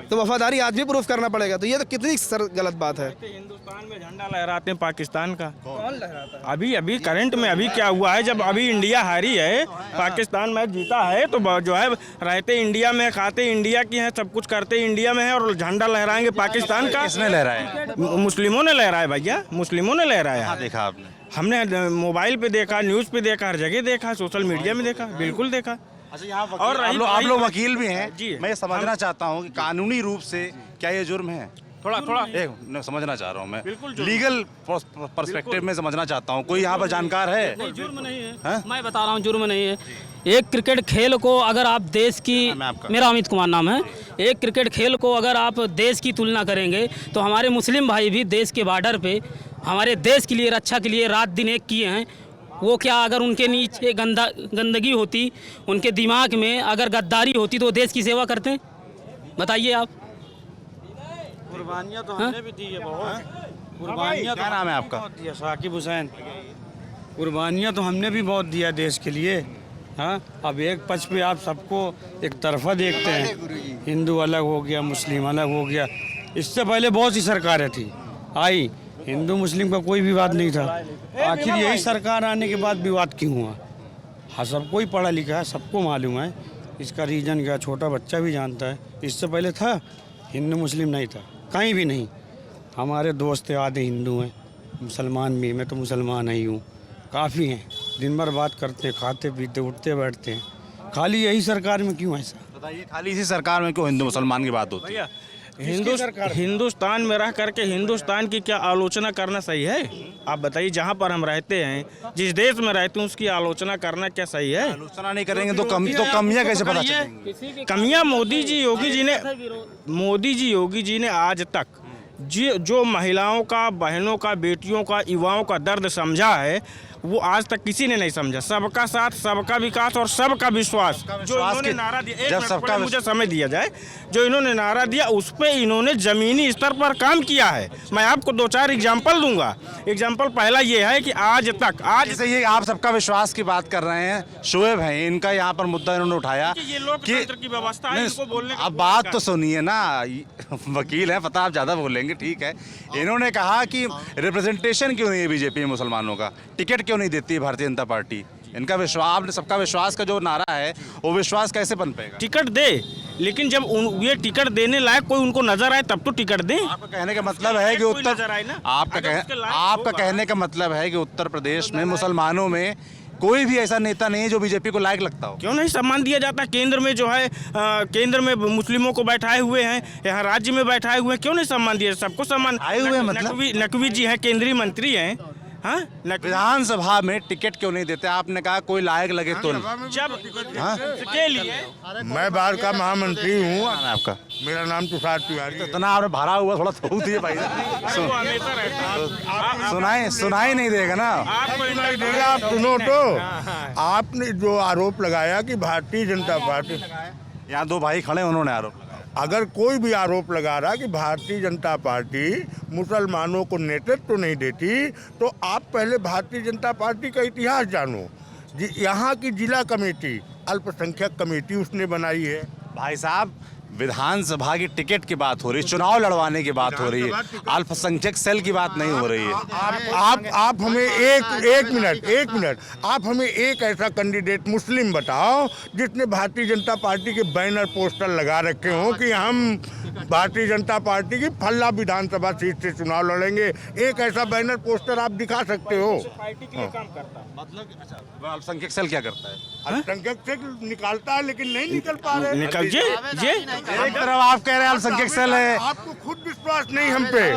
तो वफादारी आज भी प्रूफ करना पड़ेगा। तो ये तो कितनी सर गलत बात है। हिंदुस्तान में झंडा लहराते हैं पाकिस्तान का, कौन लहराता है? अभी करंट में अभी क्या हुआ है, जब अभी इंडिया हारी है, पाकिस्तान मैच जीता है, तो जो है रहते इंडिया में, खाते इंडिया की हैं, सब कुछ करते इंडिया में है, और झंडा लहराएंगे पाकिस्तान का। किसने लहराया? मुस्लिमों ने लहराया भैया, मुस्लिमों ने लहराया। देखा आपने? हमने मोबाइल पे देखा, न्यूज़ पे देखा, हर जगह देखा, सोशल मीडिया में देखा, बिल्कुल देखा। अच्छा, यहाँ और आप लोग वकील भी हैं जी, मैं ये समझना चाहता हूँ कि कानूनी रूप से क्या ये जुर्म है? थोड़ा एक समझना चाह रहा हूँ मैं, लीगल पर्सपेक्टिव में समझना चाहता हूँ। कोई यहाँ पर जानकार है? नहीं, जुर्म नहीं है, मैं बता रहा हूँ, जुर्म नहीं है। एक क्रिकेट खेल को अगर आप देश की, मेरा अमित कुमार नाम है, एक क्रिकेट खेल को अगर आप देश की तुलना करेंगे तो हमारे मुस्लिम भाई भी देश के बॉर्डर पे हमारे देश के लिए, रक्षा के लिए रात दिन एक किए हैं। वो क्या, अगर उनके नीचे गंदगी होती, उनके दिमाग में अगर गद्दारी होती तो वो देश की सेवा करते? बताइए आप। कुर्बानियाँ तो हमने भी दी है बहुत, कुर्बानियाँ। क्या नाम है आपका? साकिब हुसैन। कुर्बानियाँ तो हमने भी बहुत दिया देश के लिए। हाँ, अब एक पक्ष पे आप सबको एक तरफा देखते हैं, हिंदू अलग हो गया, मुस्लिम अलग हो गया। इससे पहले बहुत सी सरकारें थी आई, हिंदू मुस्लिम का कोई विवाद नहीं था। आखिर यही सरकार आने के बाद विवाद क्यों हुआ? हाँ, सबको ही पढ़ा लिखा है, सबको मालूम है इसका रीज़न क्या, छोटा बच्चा भी जानता है। इससे पहले था, हिंदू मुस्लिम नहीं था, कहीं भी नहीं। हमारे दोस्त आधे हिंदू हैं, मुसलमान भी, मैं तो मुसलमान ही हूँ, काफ़ी हैं, दिन भर बात करते हैं, खाते पीते, उठते बैठते हैं। खाली यही सरकार में क्यों ऐसा? बताइए, खाली इसी सरकार में क्यों हिंदू मुसलमान की बात होती है? हिंदुस्तान में रह करके हिंदुस्तान की क्या आलोचना करना सही है? आप बताइए, जहाँ पर हम रहते हैं, जिस देश में रहते हैं, उसकी आलोचना करना क्या सही है? आलोचना नहीं करेंगे तो कमियां कैसे पता चलेंगी? कमियां मोदी जी योगी जी ने आज तक जो महिलाओं का, बहनों का, बेटियों का, युवाओं का दर्द समझा है, वो आज तक किसी ने नहीं समझा। सबका साथ, सबका विकास और सबका विश्वास जो इन्होंने नारा दिया, एक मिनट पहले मुझे समय दिया जाए, जो इन्होंने नारा दिया उस पे इन्होंने जमीनी स्तर पर काम किया है। मैं आपको 2-4 एग्जाम्पल दूंगा। एग्जाम्पल पहला ये है कि आज जैसे ये आप सबका विश्वास की बात कर रहे हैं, शोएब हैं, इनका यहाँ पर मुद्दा इन्होंने उठाया ये लोकतंत्र की व्यवस्था है, इनको बोलने का अब बात तो सुनिए ना, वकील है, पता आप ज़्यादा बोलेंगे, ठीक है। इन्होंने कहा कि रिप्रेजेंटेशन क्यों नहीं है बीजेपी में मुसलमानों का, टिकट क्यों नहीं देती है भारतीय जनता पार्टी? इनका विश्वास, आपने सबका विश्वास का जो नारा है, वो विश्वास कैसे बन पाएगा? टिकट दे, लेकिन जब ये टिकट देने लायक कोई उनको नजर आए तब तो टिकट दे। आपका कहने का मतलब है कि आपका कहने का मतलब है कि उत्तर प्रदेश में मुसलमानों में कोई भी ऐसा नेता नहीं है जो बीजेपी को लायक लगता हो? क्यों नहीं सम्मान दिया जाता? केंद्र में जो है, केंद्र में मुस्लिमों को बैठाए हुए हैं, यहाँ राज्य में बैठाए हुए हैं, क्यों नहीं सम्मान दिया? सबको सम्मान आए हुए हैं। मतलब नकवी जी हैं, केंद्रीय मंत्री हैं। हाँ, विधानसभा में टिकट क्यों नहीं देते? आपने कहा कोई लायक लगे तो जब के लिए मैं बाहर का महामंत्री हूँ। आपका मेरा नाम तुषार तिवारी। इतना आपने भरा हुआ, थोड़ा थोक दिए भाई। सुनाई नहीं देगा ना? नहीं देगा, आप सुनो तो। आपने जो आरोप लगाया कि भारतीय जनता पार्टी, यहाँ 2 भाई खड़े, उन्होंने आरोप, अगर कोई भी आरोप लगा रहा कि भारतीय जनता पार्टी मुसलमानों को नेतृत्व नहीं देती, तो आप पहले भारतीय जनता पार्टी का इतिहास जानो। यहाँ की जिला कमेटी, अल्पसंख्यक कमेटी उसने बनाई है। भाई साहब, विधानसभा की टिकट की बात हो रही है, चुनाव लड़वाने की बात हो रही है, अल्पसंख्यक सेल की बात नहीं हो रही है। आप हमें एक मिनट आप हमें एक ऐसा कैंडिडेट मुस्लिम बताओ जिसने भारतीय जनता पार्टी के बैनर पोस्टर लगा रखे हो कि हम भारतीय जनता पार्टी की फल्ला विधानसभा सीट से चुनाव लड़ेंगे। एक ऐसा बैनर पोस्टर आप दिखा सकते हो? पार्टी के लिए काम करता है। मतलब अल्पसंख्यक सेल क्या करता है? अल्पसंख्यक सेल निकालता है, लेकिन नहीं निकल पा रहे। निकल एक तरफ आप कह रहे हैं अल्पसंख्यक सेल है, आपको खुद विश्वास नहीं हम पे,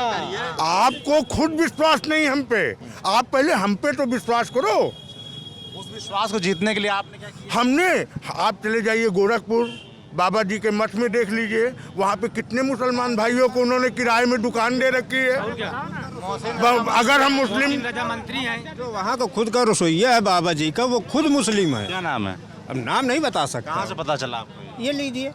आपको खुद विश्वास नहीं हम पे। आप पहले हम पे तो विश्वास करो। उस विश्वास को जीतने के लिए आपने क्या किया? हमने, आप चले जाइए गोरखपुर, बाबा जी के मठ में देख लीजिए, वहाँ पे कितने मुसलमान भाइयों को उन्होंने किराए में दुकान दे रखी है। अगर हम मुस्लिम मंत्री हैं, जो वहाँ का खुद का रसोइया है बाबा जी का, वो खुद मुस्लिम है। क्या नाम है? अब नाम नहीं बता सकता। कहाँ से पता चला आपको? ये लीजिए।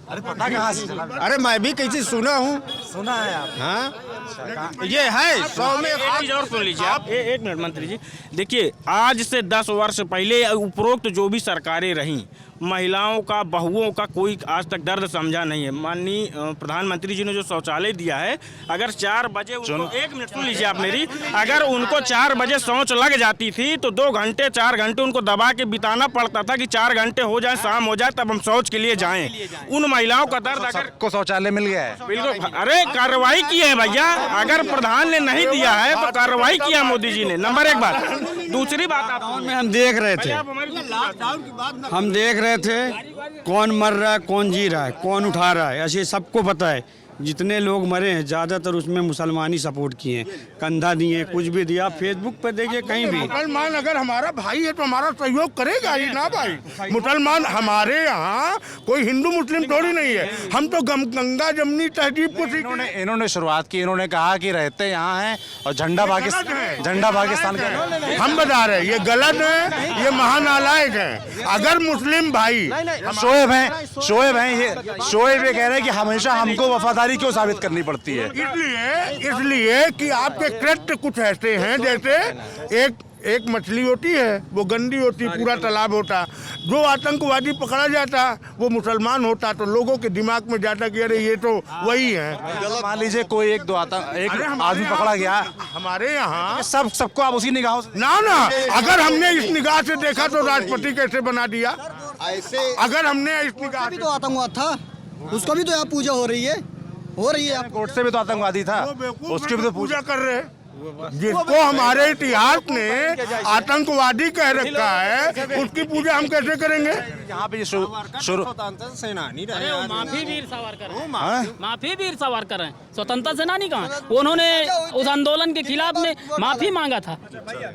अरे पता कहाँ से चला? अरे मैं भी किसी सुना हूँ। सुना है आप? हाँ, ये है 100 में। एक चीज और सुन लीजिए आप। एक मिनट मंत्री जी, देखिए, आज से 10 वर्ष पहले उपरोक्त जो भी सरकारें रहीं, महिलाओं का, बहुओं का कोई आज तक दर्द समझा नहीं है। माननीय प्रधानमंत्री जी ने जो शौचालय दिया है, अगर 4 बजे उनको, 1 मिनट सुन लीजिए आप मेरी, अगर उनको 4 बजे शौच लग जाती थी तो 2 घंटे 4 घंटे उनको दबा के बिताना पड़ता था कि 4 घंटे हो जाए, शाम हो जाए, तब हम शौच के लिए जाएं। उन महिलाओं का दर्द, अगर को शौचालय मिल गया है, बिल्कुल, अरे कार्रवाई की है भैया। अगर प्रधान ने नहीं दिया है तो कार्रवाई किया मोदी जी ने। नंबर 1 बात। दूसरी बात, आप में हम देख रहे थे, हम देख रहे थे कौन मर रहा है, कौन जी रहा है, कौन उठा रहा है, ऐसे सबको पता है। जितने लोग मरे हैं ज़्यादातर उसमें मुसलमानी सपोर्ट किए हैं, कंधा दिए, कुछ भी दिया। फेसबुक पे देखिए, कहीं भी मुसलमान अगर हमारा भाई है तो हमारा सहयोग करेगा ही ना भाई। मुसलमान हमारे यहाँ कोई हिंदू मुस्लिम थोड़ी नहीं है, हम तो गंगा जमनी तहजीब को इन्होंने शुरुआत की। इन्होंने कहा कि रहते यहाँ हैं और झंडा पाकिस्तान का। हम बता रहे हैं ये गलत है, ये महानालायक है। अगर मुस्लिम भाई शोएब हैं, ये शोएब ये कह रहे हैं कि हमेशा हमको वफादारी क्यों साबित करनी पड़ती है? इसलिए कि आपके कृत्य कुछ ऐसे हैं, जैसे एक मछली होती है, वो गंदी होती, पूरा तालाब होता। जो आतंकवादी पकड़ा जाता वो मुसलमान होता, तो लोगों के दिमाग में जाता कि अरे ये तो वही है। मान लीजिए कोई एक आदमी पकड़ा गया हमारे यहाँ, सबको आप उसी निगाहों से ना अगर हमने इस निगाह से देखा तो राष्ट्रपति कैसे बना दिया? ऐसे अगर हमने इस निगाह से, तो आतंकवाद था, उसका भी तो यहाँ पूजा हो रही है। कोर्ट से भी तो आतंकवादी था, उसकी भी तो पूजा कर रहे हैं। जिसको हमारे इतिहास ने आतंकवादी कह रखा है, उसकी पूजा हम कैसे करेंगे? यहाँ पे शुरू माफी वीर सावरकर हैं, माफी वीर सावरकर हैं, स्वतंत्रता सेनानी कहाँ? उन्होंने उस आंदोलन के खिलाफ में माफी मांगा था,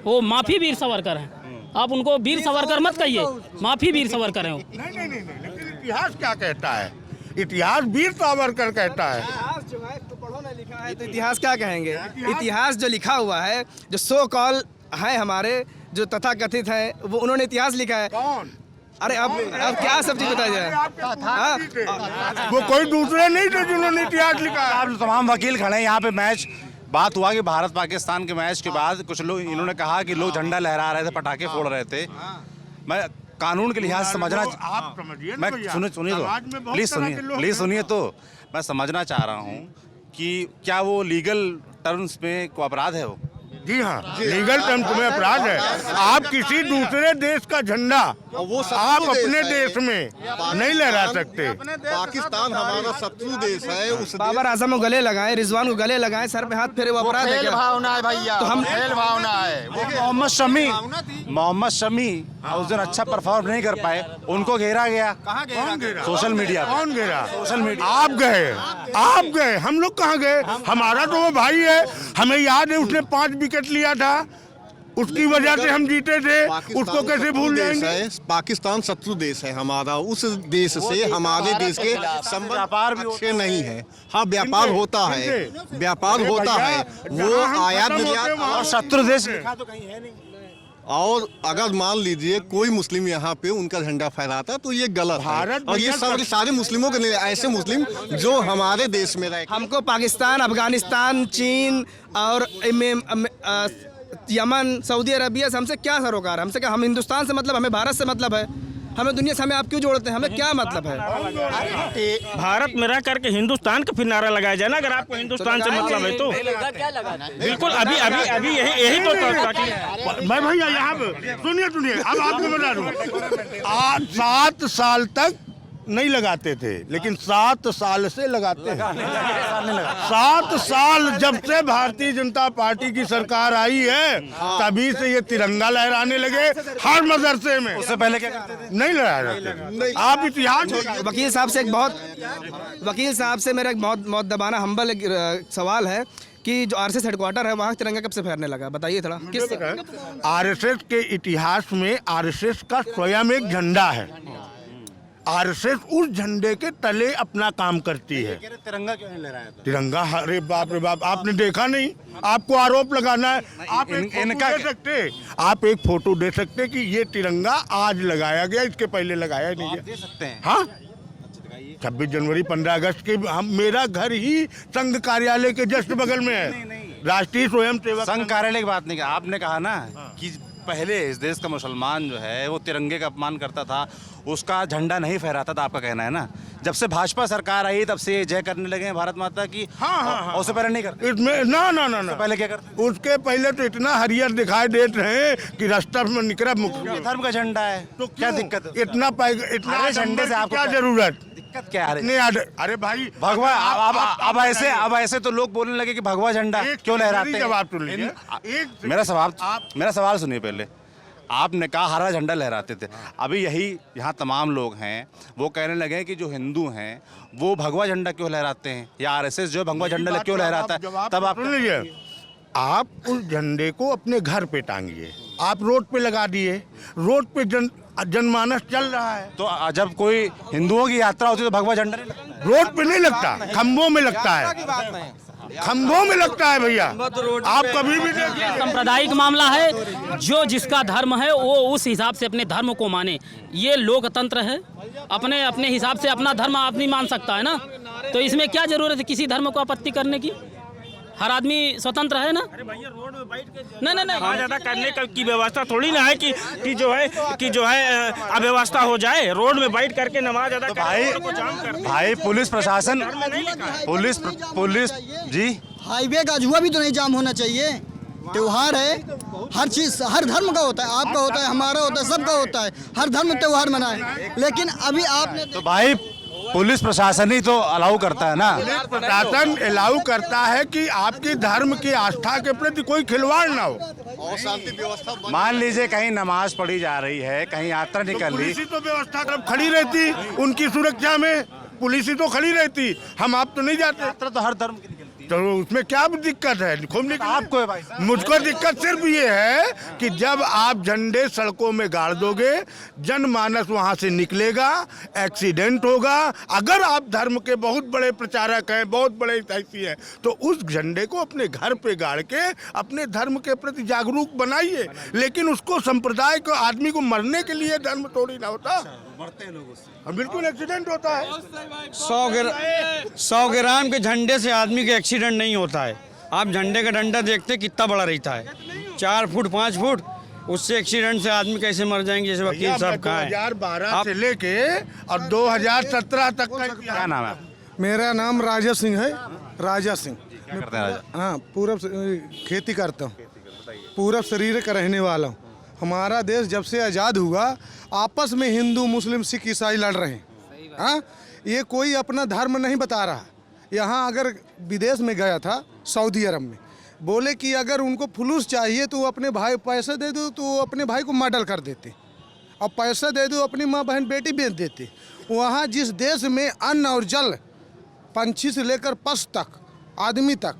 वो माफी वीर सावरकर हैं। आप उनको वीर सावरकर मत कहिए, माफी वीर सावरकर हैं वो। नहीं, लेकिन इतिहास क्या कहता है? इतिहास वीर सावरकर कहता है। इतिहास जो है तो पढ़ो ना लिखा है तो इतिहास क्या कहेंगे? इतिहास जो लिखा हुआ है, जो सो कॉल है हमारे जो तथाकथित है, वो उन्होंने इतिहास लिखा है। कौन? अरे अब क्या सब चीज बताया जाए? वो कोई दूसरे नहीं थे जिन्होंने इतिहास लिखा है। आप तमाम वकील खड़े हैं यहाँ पे। मैच बात हुआ कि भारत पाकिस्तान के मैच के बाद कुछ लोग इन्होंने कहा कि लोग झंडा लहरा रहे थे, पटाखे फोड़ रहे थे। मैं कानून के लिहाज से समझना, आप समझिए मैं सुनिए तो प्लीज सुनिए तो मैं समझना चाह रहा हूँ कि क्या वो लीगल टर्म्स में कोई अपराध है? वो जी हाँ, लीगल टर्म्स में अपराध है। आप किसी दूसरे देश का झंडा आप अपने देश में नहीं लहरा सकते। पाकिस्तान हमारा शत्रु देश है। उस बाबर आजम को गले लगाए, रिजवान को गले लगाए, सर पे हाथ फेरे, वो अपराध है क्या? भावना है भैया, तो हम खेल भावना है। मोहम्मद शमी उस दिन अच्छा परफॉर्म नहीं कर पाए, उनको घेरा गया। कौन घेरा? Social media. कौन घेरा? Social media. आप गए, हम लोग कहाँ गए? हमारा तो वो भाई है, हमें याद है उसने 5 विकेट लिया था, उसकी वजह से हम जीते थे। उसको कैसे भूल जाएंगे? पाकिस्तान शत्रु देश है हमारा। उस देश से हमारे देश के संबंध व्यापार भी अच्छे नहीं है। हाँ, व्यापार होता है, व्यापार होता है, वो आयात निर्यात। और शत्रु देश और अगर मान लीजिए कोई मुस्लिम यहाँ पे उनका झंडा फहराता तो ये गलत है। और ये सारे मुस्लिमों के लिए, ऐसे मुस्लिम जो हमारे देश में रहे। हमको पाकिस्तान, अफगानिस्तान, चीन और यमन, सऊदी अरबिया से हमसे क्या सरोकार? हमसे क्या? हम हिंदुस्तान से मतलब, हमें भारत से मतलब है। हमें दुनिया से, हमें आप क्यों जोड़ते हैं? हमें क्या मतलब है? भारत में रह करके हिंदुस्तान का फिर नारा लगाया जाए ना, अगर आपको हिंदुस्तान से मतलब है तो। बिल्कुल, अभी यही तो मैं भैया यहाँ पे सुनिए, अब आपको बता दूं, आज 7 साल तक नहीं लगाते थे, लेकिन 7 साल से लगाते हैं। 7 साल जब से भारतीय जनता पार्टी की सरकार आई है, तभी से ये तिरंगा लहराने लगे हर मदरसे में। उससे पहले क्या करते थे? नहीं लहरा रहे। आप इतिहास वकील साहब से मेरा एक बहुत दबाना हम्बल एक सवाल है कि जो आरएसएस हेडक्वार्टर है, वहाँ तिरंगा कब से फहरने लगा? बताइए थोड़ा। किस आरएसएस के इतिहास में आरएसएस का स्वयं एक झंडा है। आरएसएस उस झंडे के तले अपना काम करती है। तिरंगा क्यों नहीं लहराया? तिरंगा, अरे बाप रे बाप, आपने देखा नहीं? आपको आरोप लगाना है? आप एक फोटो दे सकते कि ये तिरंगा आज लगाया गया, इसके पहले लगाया नहीं गया? दे सकते हैं। हाँ, 26 जनवरी 15 अगस्त के मेरा घर ही संघ कार्यालय के जस्ट बगल में है। राष्ट्रीय स्वयंसेवक संघ कार्यालय की बात नहीं की, आपने कहा ना कि पहले इस देश का मुसलमान जो है वो तिरंगे का अपमान करता था, उसका झंडा नहीं फहराता था, आपका कहना है ना। जब से भाजपा सरकार आई तब से जय करने लगे हैं भारत माता की। हाँ। उससे पहले नहीं करते? इसमें ना पहले क्या करते? उसके पहले तो इतना हरियर दिखाई देते हैं कि रास्ता में निकला मुख्य धर्म का झंडा है तो क्या दिक्कत है? इतना झंडे से आपको क्या जरूरत? दिक्कत क्या है? नहीं, अरे भाई भगवा, अब ऐसे तो लोग बोलने लगे कि भगवा झंडा क्यों लहराते हैं? जवाब सुन लीजिए। मेरा सवाल सुनिए पहले। आपने कहा हरा झंडा लहराते थे, अभी यही यहाँ तमाम लोग हैं वो कहने लगे कि जो हिंदू हैं वो भगवा झंडा क्यों लहराते हैं, या आरएसएस जो भगवा झंडा क्यों लहराता है? तब आप सुन लीजिए, आप उस झंडे को अपने घर पे टांगिए, आप रोड पे लगा दिए, रोड पे जनमानस चल रहा है, तो जब कोई हिंदुओं की यात्रा होती है तो भगवा झंडा नहीं लगता? रोड पे नहीं लगता, खंभों में लगता है, खंभों में लगता है भैया। आप कभी भी देखिए, सांप्रदायिक मामला है, जो जिसका धर्म है वो उस हिसाब से अपने धर्म को माने। ये लोकतंत्र है, अपने अपने हिसाब से अपना धर्म आदमी मान सकता है ना, तो इसमें क्या जरूरत है किसी धर्म को आपत्ति करने की? हर आदमी स्वतंत्र है ना। रोड में बैठ के नहीं ज्यादा करने की व्यवस्था थोड़ी ना है कि जो है अव्यवस्था हो जाए। रोड में बैठ करके नमाज अदा भाई पुलिस प्रशासन, पुलिस जी, हाईवे का अजुआ भी तो नहीं जाम होना चाहिए। त्योहार है, हर चीज हर धर्म का होता है, आपका होता है, हमारा होता है, सबका होता है, हर धर्म त्योहार मनाए। लेकिन अभी आपने तो भाई पुलिस प्रशासन ही तो अलाउ करता है ना। पुलिस प्रशासन अलाउ करता है कि आपके धर्म की आस्था के प्रति कोई खिलवाड़ ना हो। और शांति व्यवस्था मान लीजिए कहीं नमाज पढ़ी जा रही है, कहीं यात्रा निकल रही, पुलिस ही तो व्यवस्था कब खड़ी रहती, उनकी सुरक्षा में पुलिस ही तो खड़ी रहती, हम आप तो नहीं जाते। यात्रा तो हर धर्म की निकलती है। तो उसमें क्या दिक्कत है? घूमने की आपको है भाई साहब। मुझको दिक्कत सिर्फ ये है कि जब आप झंडे सड़कों में गाड़ दोगे, जनमानस वहां से निकलेगा, एक्सीडेंट होगा। अगर आप धर्म के बहुत बड़े प्रचारक हैं, बहुत बड़े हितैषी हैं, तो उस झंडे को अपने घर पे गाड़ के अपने धर्म के प्रति जागरूक बनाइए। लेकिन उसको संप्रदाय को, आदमी को मरने के लिए धर्म थोड़ी ना होता, मरते हैं लोग उससे। बिल्कुल एक्सीडेंट होता है। 100 ग्राम के झंडे से आदमी का एक्सीडेंट नहीं होता है। आप झंडे का डंडा देखते कितना बड़ा रहता है, 4 फुट 5 फुट, उससे एक्सीडेंट से आदमी कैसे मर जाएंगे? जैसे वकील साहब कहा है 2012 से लेके और 2017 तक का क्या नाम है? मेरा नाम राजा सिंह है। राजा सिंह। क्या करते हैं राजा? हाँ, पूरब खेती करता हूँ, पूरब शरीर का रहने वाला हूँ। हमारा देश जब से आज़ाद हुआ, आपस में हिंदू मुस्लिम सिख ईसाई लड़ रहे हैं। हाँ, ये कोई अपना धर्म नहीं बता रहा। यहाँ अगर विदेश में गया था, सऊदी अरब में, बोले कि अगर उनको फुलूस चाहिए तो अपने भाई पैसे दे दो, तो अपने भाई को मर्डर कर देते, और पैसा दे दो अपनी माँ बहन बेटी बेच देते। वहाँ जिस देश में अन्न और जल, पंछी से लेकर पशु तक, आदमी तक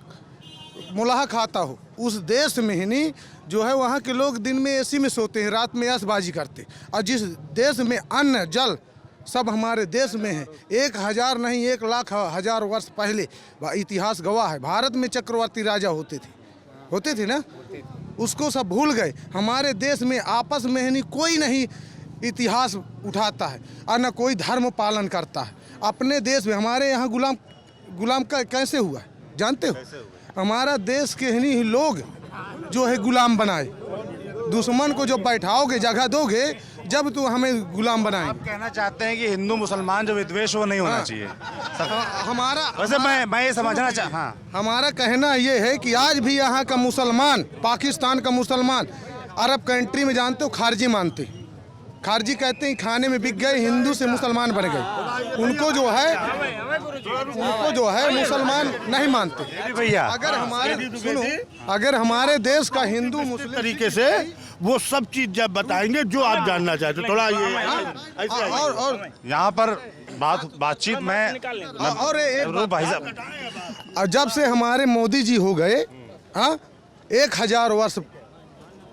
मुलाहा खाता हो, उस देश में ही नहीं जो है वहाँ के लोग दिन में एसी में सोते हैं, रात में ऐशबाजी करते। और जिस देश में अन्न जल सब हमारे देश में है, 1000 नहीं 1,00,000 वर्ष पहले इतिहास गवाह है, भारत में चक्रवर्ती राजा होते थे ना, उसको सब भूल गए। हमारे देश में आपस में ही नहीं, कोई नहीं इतिहास उठाता है और न कोई धर्म पालन करता है। अपने देश में हमारे यहाँ गुलाम का कैसे हुआ है जानते हो? हमारा देश के ही लोग जो है गुलाम बनाए। दुश्मन को जो बैठाओगे, जगह दोगे, जब तो हमें गुलाम बनाए। आप कहना चाहते हैं कि हिंदू मुसलमान जो विद्वेष वो नहीं होना चाहिए। हमारा वैसे मैं ये समझना चाह हाँ, हमारा कहना ये है कि आज भी यहाँ का मुसलमान, पाकिस्तान का मुसलमान, अरब कंट्री में जानते हो खारजी मानते, खारजी कहते हैं खाने में बिक गए, हिंदू से मुसलमान बन गए। उनको जो है मुसलमान नहीं मानते। भैया अगर हमारे देश का हिंदू मुस्लिम तरीके से वो सब चीज जब बताएंगे जो आप जानना चाहते, थोड़ा ये और यहाँ पर बातचीत में और एक भाई साहब, और जब से हमारे मोदी जी हो गए, हाँ, 1000 वर्ष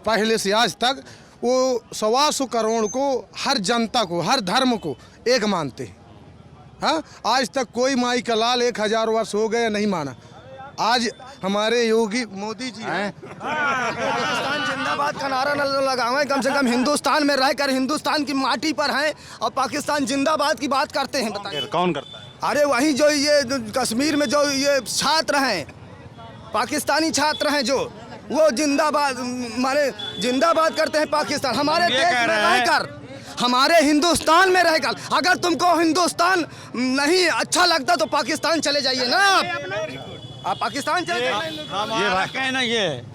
पहले से आज तक वो 125 करोड़ को, हर जनता को, हर धर्म को एक मानते हैं। हाँ, आज तक कोई माई का लाल 1000 वर्ष हो गए नहीं माना। आज हमारे योगी मोदी जी हैं, पाकिस्तान जिंदाबाद का नारा न लगाएं, कम से कम हिंदुस्तान में रहकर हिंदुस्तान की माटी पर हैं और पाकिस्तान जिंदाबाद की बात करते हैं। बताइए कौन करता है? अरे वहीं जो ये कश्मीर में जो ये छात्र हैं, पाकिस्तानी छात्र हैं, जो वो जिंदाबाद माने जिंदाबाद करते हैं पाकिस्तान। हमारे देश में रहकर, हमारे हिंदुस्तान में रहकर, अगर तुमको हिंदुस्तान नहीं अच्छा लगता तो पाकिस्तान चले जाइए ना, आप पाकिस्तान चले जाइए। हमारा कहना ये है,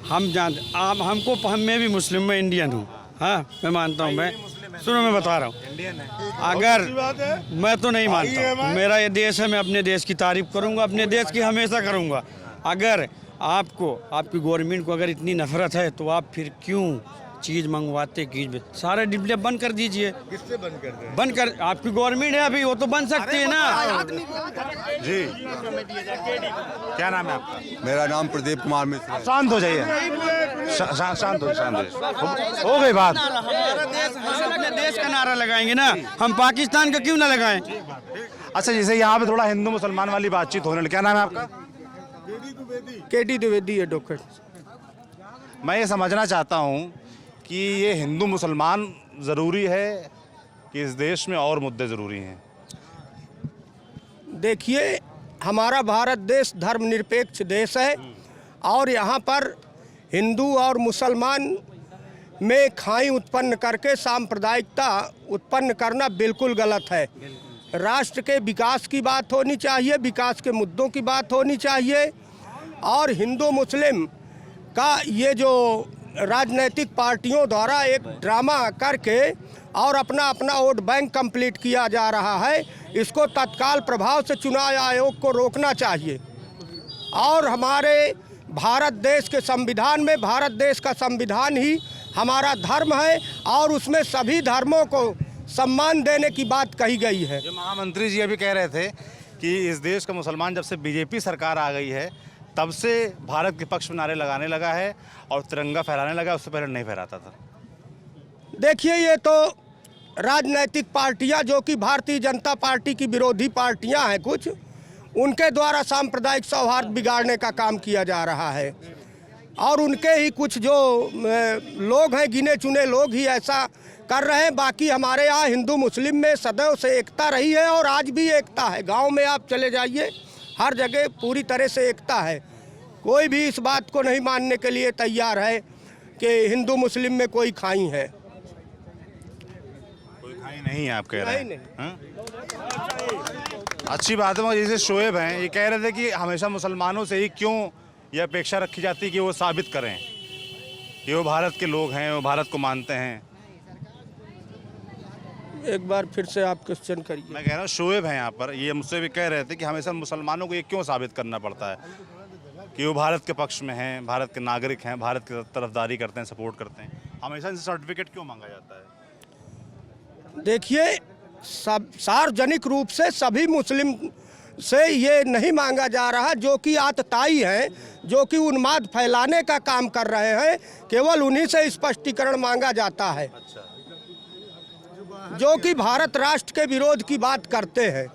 हम जानते, आप हमको, मैं भी मुस्लिम, मैं इंडियन हूँ। हाँ, मैं मानता हूँ, मैं सुनो मैं बता रहा हूँ, अगर मैं तो नहीं मानता, मेरा ये देश है, मैं अपने देश की तारीफ करूँगा, अपने देश की हमेशा करूँगा। अगर आपको, आपकी गवर्नमेंट को अगर इतनी नफरत है तो आप फिर क्यों चीज़ मंगवाते कीजिए, सारे डिब्बे बंद कर दीजिए। किससे बंद कर दें? बंद कर, आपकी गवर्नमेंट है अभी, वो तो बन सकती है ना। जी, क्या नाम है आपका? मेरा नाम प्रदीप कुमार मिश्रा। शांत हो जाइए, शांत हो गई बात। हम अपने देश का नारा लगाएंगे ना, हम पाकिस्तान का क्यों ना लगाएं? अच्छा, जैसे यहाँ पे थोड़ा हिंदू मुसलमान वाली बातचीत होने लगी, क्या नाम है आपका? केटी द्विवेदी है डॉक्टर। मैं ये समझना चाहता हूँ कि ये हिंदू मुसलमान ज़रूरी है कि इस देश में और मुद्दे ज़रूरी हैं? देखिए, हमारा भारत देश धर्मनिरपेक्ष देश है और यहाँ पर हिंदू और मुसलमान में खाई उत्पन्न करके सांप्रदायिकता उत्पन्न करना बिल्कुल गलत है। राष्ट्र के विकास की बात होनी चाहिए, विकास के मुद्दों की बात होनी चाहिए। और हिंदू मुस्लिम का ये जो राजनीतिक पार्टियों द्वारा एक ड्रामा करके और अपना अपना वोट बैंक कंप्लीट किया जा रहा है, इसको तत्काल प्रभाव से चुनाव आयोग को रोकना चाहिए। और हमारे भारत देश के संविधान में, भारत देश का संविधान ही हमारा धर्म है और उसमें सभी धर्मों को सम्मान देने की बात कही गई है। जो महामंत्री जी अभी कह रहे थे कि इस देश का मुसलमान जब से बीजेपी सरकार आ गई है तब से भारत के पक्ष में नारे लगाने लगा है और तिरंगा फहराने लगा, उससे पहले नहीं फहराता था। देखिए, ये तो राजनीतिक पार्टियां जो कि भारतीय जनता पार्टी की विरोधी पार्टियां हैं कुछ, उनके द्वारा सांप्रदायिक सौहार्द बिगाड़ने का काम किया जा रहा है और उनके ही कुछ जो लोग हैं, गिने चुने लोग ही ऐसा कर रहे हैं। बाकी हमारे यहाँ हिंदू मुस्लिम में सदैव से एकता रही है और आज भी एकता है। गांव में आप चले जाइए, हर जगह पूरी तरह से एकता है। कोई भी इस बात को नहीं मानने के लिए तैयार है कि हिंदू मुस्लिम में कोई खाई है। कोई खाई नहीं है आप कह रहे हैं? नहीं। अच्छी बात है। जैसे शोएब हैं, ये कह रहे थे कि हमेशा मुसलमानों से ही क्यों ये अपेक्षा रखी जाती है कि वो साबित करें कि वो भारत के लोग हैं, वो भारत को मानते हैं। एक बार फिर से आप क्वेश्चन करिए। मैं कह रहा हूँ शोएब हैं यहाँ पर, ये मुझसे भी कह रहे थे कि हमेशा मुसलमानों को ये क्यों साबित करना पड़ता है कि वो भारत के पक्ष में हैं, भारत के नागरिक हैं, भारत की तरफदारी करते हैं, सपोर्ट करते हैं। हमेशा इनसे सर्टिफिकेट क्यों मांगा जाता है? देखिए, सब सार्वजनिक रूप से सभी मुस्लिम से ये नहीं मांगा जा रहा, जो कि आतताई हैं, जो कि उन्माद फैलाने का काम कर रहे हैं, केवल उन्हीं से स्पष्टीकरण मांगा जाता है। जो कि भारत राष्ट्र के विरोध की बात करते हैं,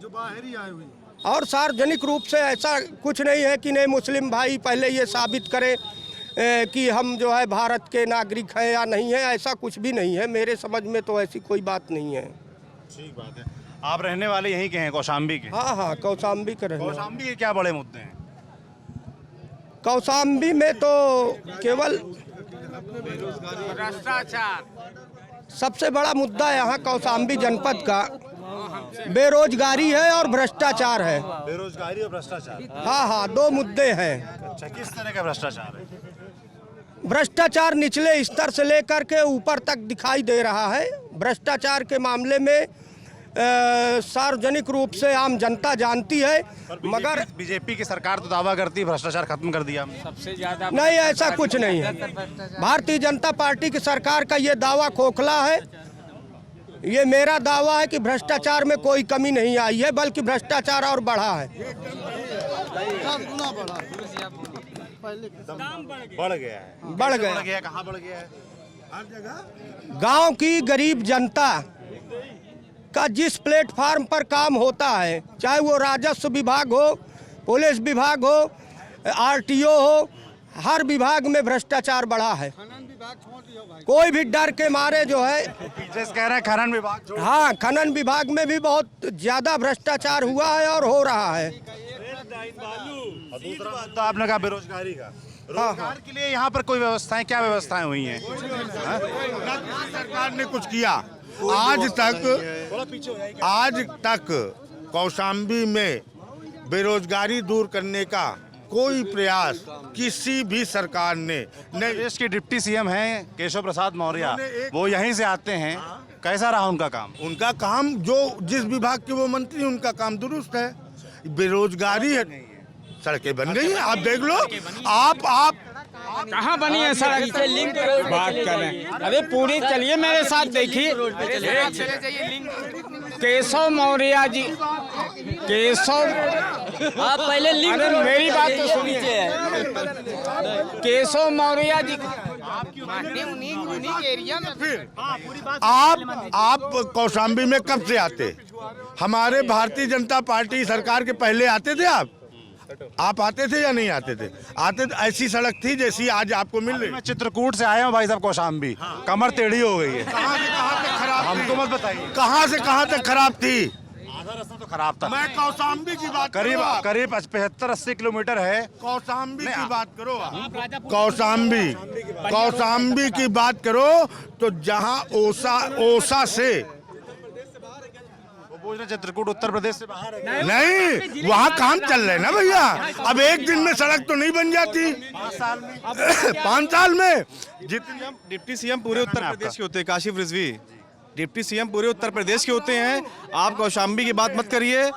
जो बाहरी आए हुए। और सार्वजनिक रूप से ऐसा कुछ नहीं है कि नहीं मुस्लिम भाई पहले ये साबित करें कि हम जो है भारत के नागरिक हैं या नहीं है। ऐसा कुछ भी नहीं है, मेरे समझ में तो ऐसी कोई बात नहीं है। ठीक बात है। आप रहने वाले यहीं के हैं, कौशाम्बी के? हाँ हाँ, कौशाम्बी के रहने। कौशाम्बी के क्या बड़े मुद्दे हैं? कौशाम्बी में तो केवल भ्रष्टाचार सबसे बड़ा मुद्दा यहाँ कौशाम्बी जनपद का बेरोजगारी है और भ्रष्टाचार है। बेरोजगारी और भ्रष्टाचार? हाँ हाँ, दो मुद्दे हैं। अच्छा, किस तरह का भ्रष्टाचार है? भ्रष्टाचार निचले स्तर से लेकर के ऊपर तक दिखाई दे रहा है। भ्रष्टाचार के मामले में सार्वजनिक रूप से आम जनता जानती है, मगर बीजेपी की सरकार तो दावा करती है भ्रष्टाचार खत्म कर दिया हमने। सबसे ज्यादा नहीं, ऐसा कुछ नहीं है। भारतीय जनता पार्टी की सरकार का ये दावा खोखला है। ये मेरा दावा है कि भ्रष्टाचार में कोई कमी नहीं आई है, बल्कि भ्रष्टाचार और बढ़ा है। बढ़ गया है। बढ़ गया। कहाँ बढ़ गया है? हर जगह। गांव की गरीब जनता का जिस प्लेटफार्म पर काम होता है, चाहे वो राजस्व विभाग हो, पुलिस विभाग हो, आरटीओ हो, हर विभाग में भ्रष्टाचार बढ़ा है। कोई भी डर के मारे जो है, जैसे कह रहे हैं खनन विभाग। हाँ, खनन विभाग में भी बहुत ज्यादा भ्रष्टाचार हुआ है और हो रहा है। और दूसरा मुद्दा आपने कहा बेरोजगारी का। रोजगार के लिए यहाँ पर कोई व्यवस्थाएं, क्या व्यवस्थाएं हुई हैं? सरकार ने कुछ किया आज तक कौशाम्बी में बेरोजगारी दूर करने का कोई प्रयास किसी भी सरकार ने नहीं। देश के डिप्टी सीएम हैं केशव प्रसाद मौर्य, वो यहीं से आते हैं। कैसा रहा उनका काम? उनका काम, जो जिस विभाग के वो मंत्री, उनका काम दुरुस्त है। बेरोजगारी है, सड़कें बन गई हैं, आप देख लो। आप कहाँ बनी है सड़क? लिंक बात करें, अरे पूरी चलिए मेरे साथ देखिए। केशव मौर्य जी, केशव, आप पहले लिंक, मेरी बात तो सुनिए। केशव मौर्य जी, आप कौशाम्बी में कब से आते? हमारे भारतीय जनता पार्टी सरकार के पहले आते थे आप आते थे या नहीं आते थे? आते थे। ऐसी सड़क थी जैसी आज आपको मिल रही। मैं चित्रकूट से आया हूँ भाई साहब, कौशाम्बी। कमर टेढ़ी हो गई है। कहाँ से कहाँ तक खराब? हमको मत बताइए कहाँ से कहाँ तक खराब थी। आधा रास्ता तो खराब था। मैं कौशाम्बी की बात करीब 75-80 किलोमीटर है। कौशाम्बी की बात करो, कौशाम्बी की बात करो तो जहाँ ओसा से चित्रकूट उत्तर प्रदेश से बाहर है। नहीं, वहाँ काम चल रहे ना भैया। अब एक दिन में सड़क तो नहीं बन जाती। 5 साल में जितने डिप्टी सीएम पूरे उत्तर प्रदेश के होते हैं, काशिफ रिजवी, डिप्टी सीएम पूरे उत्तर प्रदेश के होते हैं। आप कौशाम्बी की बात मत करिए,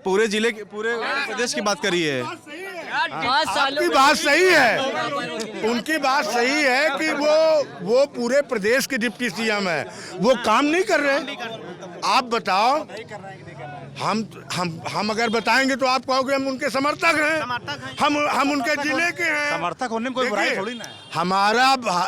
पूरे जिले के पूरे उत्तर प्रदेश की बात करिए। आपकी बात सही है, उनकी बात सही है कि वो पूरे प्रदेश के डिप्टी सीएम है, वो काम नहीं कर रहे। आप बताओ, हम अगर बताएंगे तो आप कहोगे हम उनके समर्थक हैं, हम उनके जिले के हैं। समर्थक होने में कोई बुराई थोड़ी ना है।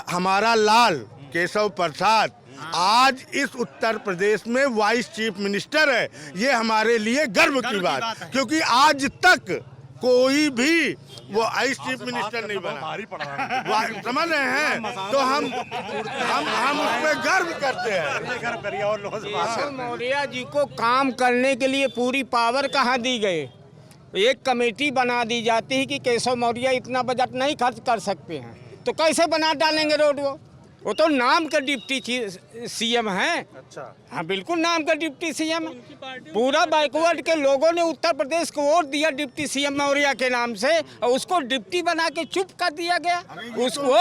हमारा लाल केशव प्रसाद आज इस उत्तर प्रदेश में वाइस चीफ मिनिस्टर है। ये हमारे लिए गर्व की बात, क्योंकि आज तक कोई भी वो वाइस चीफ मिनिस्टर नहीं बना। समझ रहे हैं? तो हम उस पर गर्व करते हैं। और लोगों से बात मौर्य जी को काम करने के लिए पूरी पावर कहाँ दी गई? एक कमेटी बना दी जाती है कि केशव मौर्य इतना बजट नहीं खर्च कर सकते हैं, तो कैसे बना डालेंगे रोड? वो तो नाम का डिप्टी सीएम हैं। अच्छा, हाँ बिल्कुल नाम का डिप्टी सीएम। पूरा बैकवर्ड के लोगों ने उत्तर प्रदेश को वोट दिया डिप्टी सीएम मौर्य के नाम से, और उसको डिप्टी बना के चुप कर दिया गया। उसको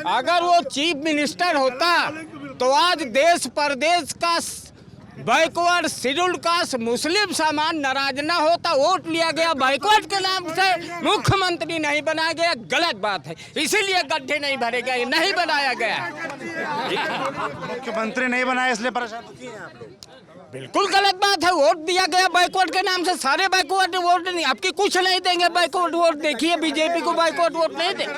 अगर वो चीफ मिनिस्टर होता तो आज देश प्रदेश का बैकवर्ड शेड्यूल्ड कास्ट मुस्लिम सामान नाराज ना होता। वोट लिया गया बैकवर्ड के नाम से, मुख्यमंत्री नहीं बनाया गया, गलत बात है। इसीलिए गड्ढे नहीं भरे गए, नहीं बनाया गया। मुख्यमंत्री नहीं बनाया इसलिए परेशान किए हैं आप लोग। बिल्कुल गलत बात है। वोट दिया गया बैकवर्ड के नाम से, सारे बैकवर्ड वोट नहीं, आपकी कुछ नहीं देंगे बैकवर्ड वोट। देखिए बीजेपी को बैकवर्ड वोट नहीं देंगे।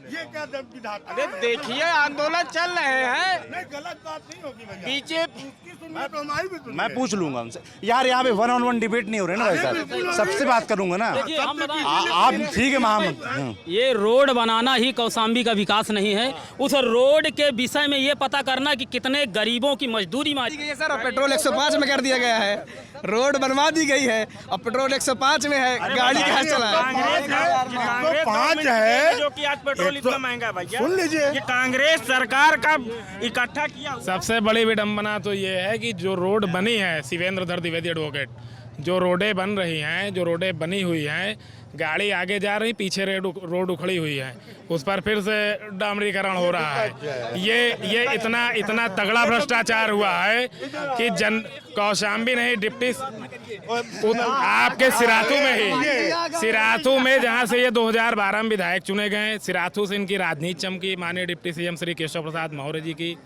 ये क्या विधाता? अरे देखिए आंदोलन चल रहे हैं, नहीं गलत बात नहीं होगी बीजेपी। मैं पूछ लूंगा उनसे यार, यहाँ पे 1-on-1 डिबेट नहीं हो रही ना भाई साहब, सबसे बात करूंगा ना। आप ठीक है महामंत्री, ये रोड बनाना ही कौशाम्बी का विकास नहीं है। उस रोड के विषय में ये पता करना कि कितने गरीबों की मजदूरी मारी गई है। सर पेट्रोल 105 में कर दिया गया है, रोड बनवा दी गई है, अब पेट्रोल 105 में है, गाड़ी कहाँ चला है? 5 है जो कि आज पेट्रोल इतना महंगा है भैया। सुन लीजिए, ये कांग्रेस सरकार का इकट्ठा किया। सबसे बड़ी विडंबना तो ये है कि जो रोड बनी है, शिवेंद्र धर द्विवेदी एडवोकेट, जो रोडें बन रही हैं, जो रोडें बनी हुई हैं, गाड़ी आगे जा रही, पीछे रोड उखड़ी हुई है, उस पर फिर से डामरीकरण हो रहा है। ये इतना तगड़ा भ्रष्टाचार हुआ है कि कौशाम्बी नहीं, डिप्टी आपके सिराथू में जहां से ये 2012 में विधायक चुने गए, सिराथू से इनकी राजनीति चमकी। माननीय डिप्टी सीएम श्री केशव प्रसाद मौर्य जी की,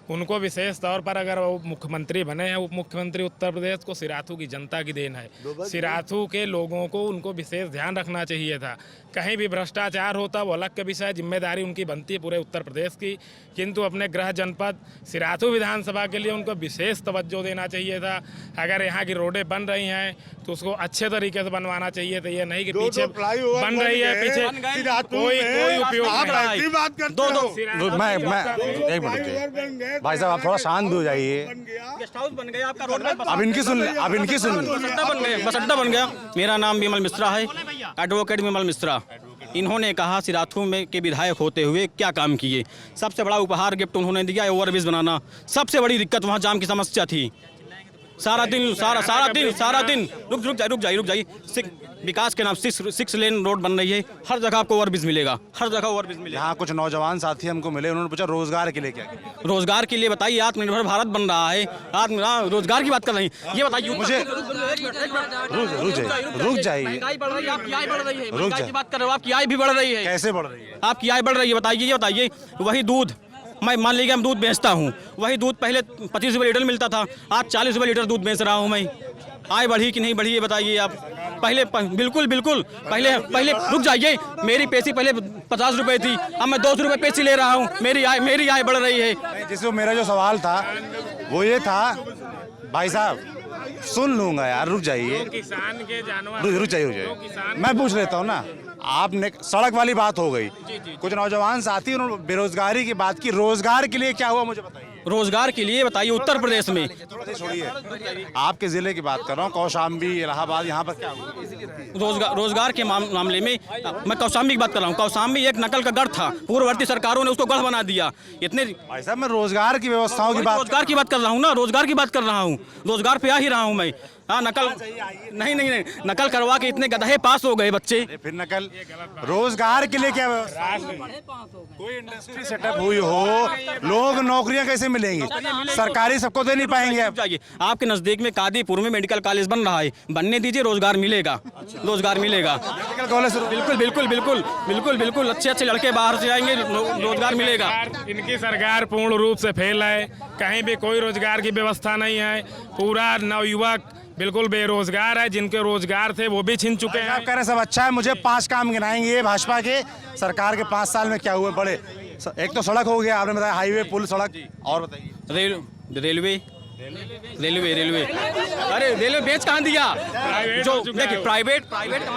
उनको विशेष तौर पर अगर वो मुख्यमंत्री बने हैं, उप मुख्यमंत्री उत्तर प्रदेश को सिराथू की जनता की देन है। सिराथू के लोगों को उनको विशेष ध्यान रखना चाहिए था। कहीं भी भ्रष्टाचार होता वो अलग का विषय, जिम्मेदारी उनकी बनती है पूरे उत्तर प्रदेश की, किंतु अपने गृह जनपद सिराथू विधानसभा के लिए उनको विशेष तवज्जो देना चाहिए था। अगर यहाँ की रोडें बन रही हैं तो उसको अच्छे तरीके से बनवाना चाहिए था, ये नहीं कि पीछे बन रही है, पीछे कोई उपयोग नहीं। मैं एक मिनट भाई साहब, आप थोड़ा शांत हो जाइए। गेस्ट हाउस बन गया आपका रोड में, अब इनकी सुन, बस अड्डा बन गया। मेरा नाम विमल मिश्रा है, एडवोकेट विमल मिश्रा। इन्होंने कहा सिराथू में के विधायक होते हुए क्या काम किए। सबसे बड़ा उपहार गिफ्ट उन्होंने दिया है ओवरब्रिज बनाना। सबसे बड़ी दिक्कत वहाँ जाम की समस्या थी। सारा दिन रुक जाइए। विकास के नाम 6 लेन रोड बन रही है, हर जगह आपको ओवरब्रिज मिलेगा, हर जगह ओवरब्रिज मिलेगा। यहाँ कुछ नौजवान साथी हमको मिले, उन्होंने पूछा रोजगार के लिए क्या किया? रोजगार के लिए बताइए, आत्मनिर्भर भारत बन रहा है, रोजगार की बात कर रहे हैं, ये बताइए मुझे। रुक जाइए, महंगाई बढ़ रही है, आपकी आय बढ़ रही है, महंगाई की बात कर रहे हो, आपकी आय भी बढ़ रही है। कैसे बढ़ रही है? आपकी आय बढ़ रही है, बताइए, ये बताइए। वही दूध, मैं मान लीजिए मैं दूध बेचता हूँ, वही दूध पहले 25 रुपये लीटर मिलता था, आज 40 रुपये लीटर दूध बेच रहा हूँ मैं। आय बढ़ी कि नहीं बढ़ी, ये बताइए आप। बिल्कुल पहले रुक जाइए। मेरी पेशी पहले 50 रुपये थी, अब मैं 200 रुपये पेशी ले रहा हूँ। मेरी आय बढ़ रही है। जिसको मेरा जो सवाल था वो ये था, भाई साहब सुन लूंगा यार, रुक जाइए, किसान के जानवर, रुक जाइए, मैं पूछ लेता हूँ ना। आपने सड़क वाली बात हो गई, कुछ नौजवान साथी उन्होंने बेरोजगारी की बात की, रोजगार के लिए क्या हुआ मुझे बताइए। रोजगार के लिए बताइए, उत्तर प्रदेश में छोड़िए, आपके जिले की बात कर रहा हूँ, कौशाम्बी, इलाहाबाद, यहाँ पर क्या हुआ? रोजगार के मामले में मैं कौशाम्बी की बात कर रहा हूँ। कौशाम्बी एक नकल का गढ़ था, पूर्ववर्ती सरकारों ने उसको गढ़ बना दिया। इतने भाई साहब मैं रोजगार की व्यवस्थाओं की बात कर रहा हूँ ना, रोजगार की बात कर रहा हूँ, रोजगार पे आ ही रहा हूँ मैं। हाँ नकल नहीं नहीं नहीं नकल करवा के इतने गधे पास हो गए बच्चे। फिर नकल रोजगार के लिए क्या व्यवस्था, कोई इंडस्ट्री सेटअप हुई हो, लोग नौकरियां कैसे मिलेंगी, सरकारी सबको दे नहीं पाएंगे। आप जाइए, आपके नजदीक में कादीपुर में मेडिकल कॉलेज बन रहा है, बनने दीजिए, रोजगार मिलेगा, रोजगार मिलेगा। मेडिकल कॉलेज बिल्कुल बिल्कुल बिल्कुल बिल्कुल बिल्कुल अच्छे अच्छे लड़के बाहर से आएंगे, रोजगार मिलेगा। इनकी सरकार पूर्ण रूप से फेल है, कहीं भी कोई रोजगार की व्यवस्था नहीं है, पूरा नवयुवक बिल्कुल बेरोजगार है, जिनके रोजगार थे वो भी छिन चुके हैं। आप कह रहे हैं सब अच्छा है, मुझे 5 काम गिनाएंगे भाजपा के सरकार के 5 साल में क्या हुए बड़े। एक तो सड़क हो गया, आपने बताया हाईवे पुल सड़क, और बताइए रेलवे रेलवे अरे रेलवे बेच कहाँ दिया, जो देखिए प्राइवेट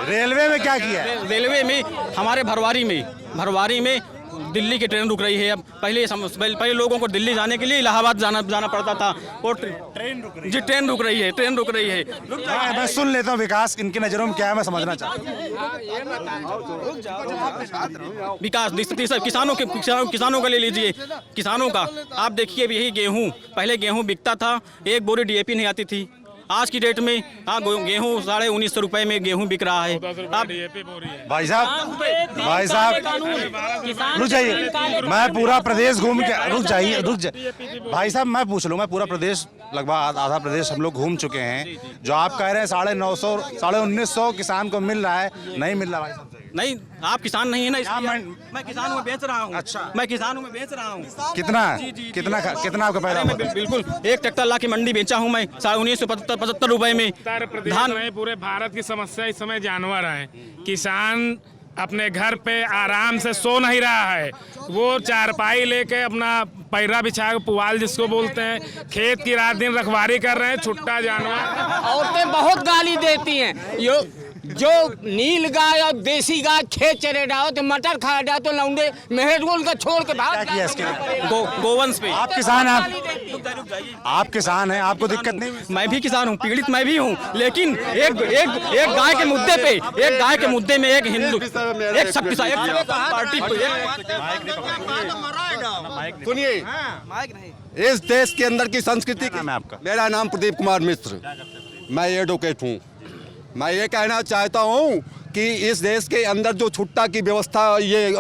रेलवे में क्या किया, रेलवे में हमारे भरवारी में दिल्ली की ट्रेन रुक रही है। अब पहले लोगों को दिल्ली जाने के लिए इलाहाबाद जाना पड़ता था, और ट्रेन रुक रही है। मैं सुन लेता हूँ विकास इनकी नज़रों में क्या है, मैं समझना चाहता हूँ। विकास किसानों का ले लीजिए, किसानों का आप देखिए, यही गेहूँ, पहले गेहूँ बिकता था, एक बोरी DAP नहीं आती थी, आज की डेट में गेहूँ 1950 रुपए में गेहूँ बिक रहा है। आप भाई साहब रुक जाइए, मैं पूरा प्रदेश घूम के रुक जाइए भाई साहब, मैं पूछ लूँ, मैं पूरा प्रदेश लगभग आधा प्रदेश हम लोग घूम चुके हैं। जो आप कह रहे हैं 950 1900 किसान को मिल रहा है, नहीं मिल रहा भाई साहब। नहीं, आप किसान नहीं है ना, मैं किसान हूँ, बेच रहा हूँ। अच्छा, मैं किसान हूँ, मैं बेच रहा हूँ। कितना आपका पैदा हुआ? बिल्कुल, एक ट्रैक्टर ला के मंडी बेचा हूँ मैं 1975 रुपए में। धान में पूरे भारत की समस्या इस समय जानवर है। किसान अपने घर पे आराम से सो नहीं रहा है, वो चारपाई लेके अपना पैरा बिछा के पुआल जिसको बोलते हैं, खेत की रात दिन रखवारी कर रहे हैं, छुट्टा जानवर। औरतें बहुत गाली देती हैं, जो नील गाय और देसी गाय खेत चले जाओ तो मटर खा जाओ तो लौंडे मेहरगोल का छोड़ के भाग गोवंश पे। आप किसान हैं, आपको दिक्कत नहीं? मैं भी किसान हूँ, पीड़ित मैं भी हूँ, लेकिन एक गाय के मुद्दे पे, एक गाय के मुद्दे में एक हिंदू, एक सब किसान, एक पार्टी। सुनिए, इस देश के अंदर की संस्कृति, मेरा नाम प्रदीप कुमार मिश्र, मैं एडवोकेट हूँ। मैं ये कहना चाहता हूँ कि इस देश के अंदर जो छुट्टा की व्यवस्था ये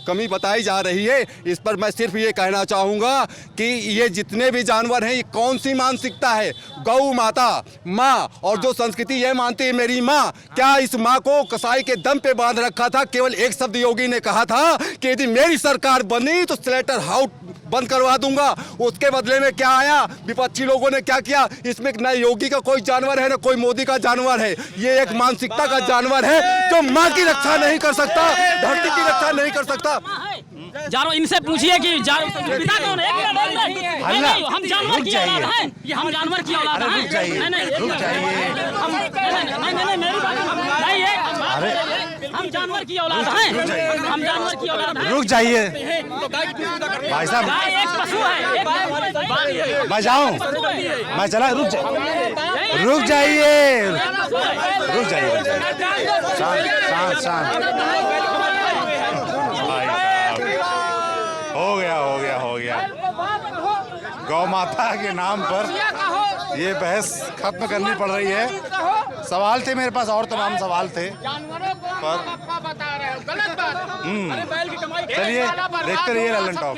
कमी बताई जा रही है, इस पर मैं सिर्फ ये कहना चाहूँगा कि ये जितने भी जानवर हैं, ये कौन सी मानसिकता है? गौ माता माँ, और जो संस्कृति ये मानती है मेरी माँ, क्या इस माँ को कसाई के दम पे बांध रखा था? केवल एक शब्द योगी ने कहा था कि यदि मेरी सरकार बनी तो स्लेटर हाउस बंद करवा दूंगा। उसके बदले में क्या आया? विपक्षी लोगों ने क्या किया? इसमें न योगी का कोई जानवर है, न कोई मोदी का जानवर है, ये एक मानसिकता का जानवर है जो माँ की रक्षा नहीं कर सकता, धरती की रक्षा नहीं कर सकता। जानो इनसे पूछिए कि पिता कौन है? हम जानवर की औलाद हैं, ये हम जानवर की औलाद हैं। रुक जाइए, हम जानवर की औलाद हैं, हम जानवर की औलाद हैं। रुक जाइए भाई साहब, एक पशु है, मैं जाऊं, मैं चला, रुक जाइए, शांत। हो गया। गौ माता के नाम पर ये बहस खत्म करनी पड़ रही है। सवाल थे मेरे पास, और तमाम सवाल थे, पर चलिए देखते रहिए लल्लन टॉप।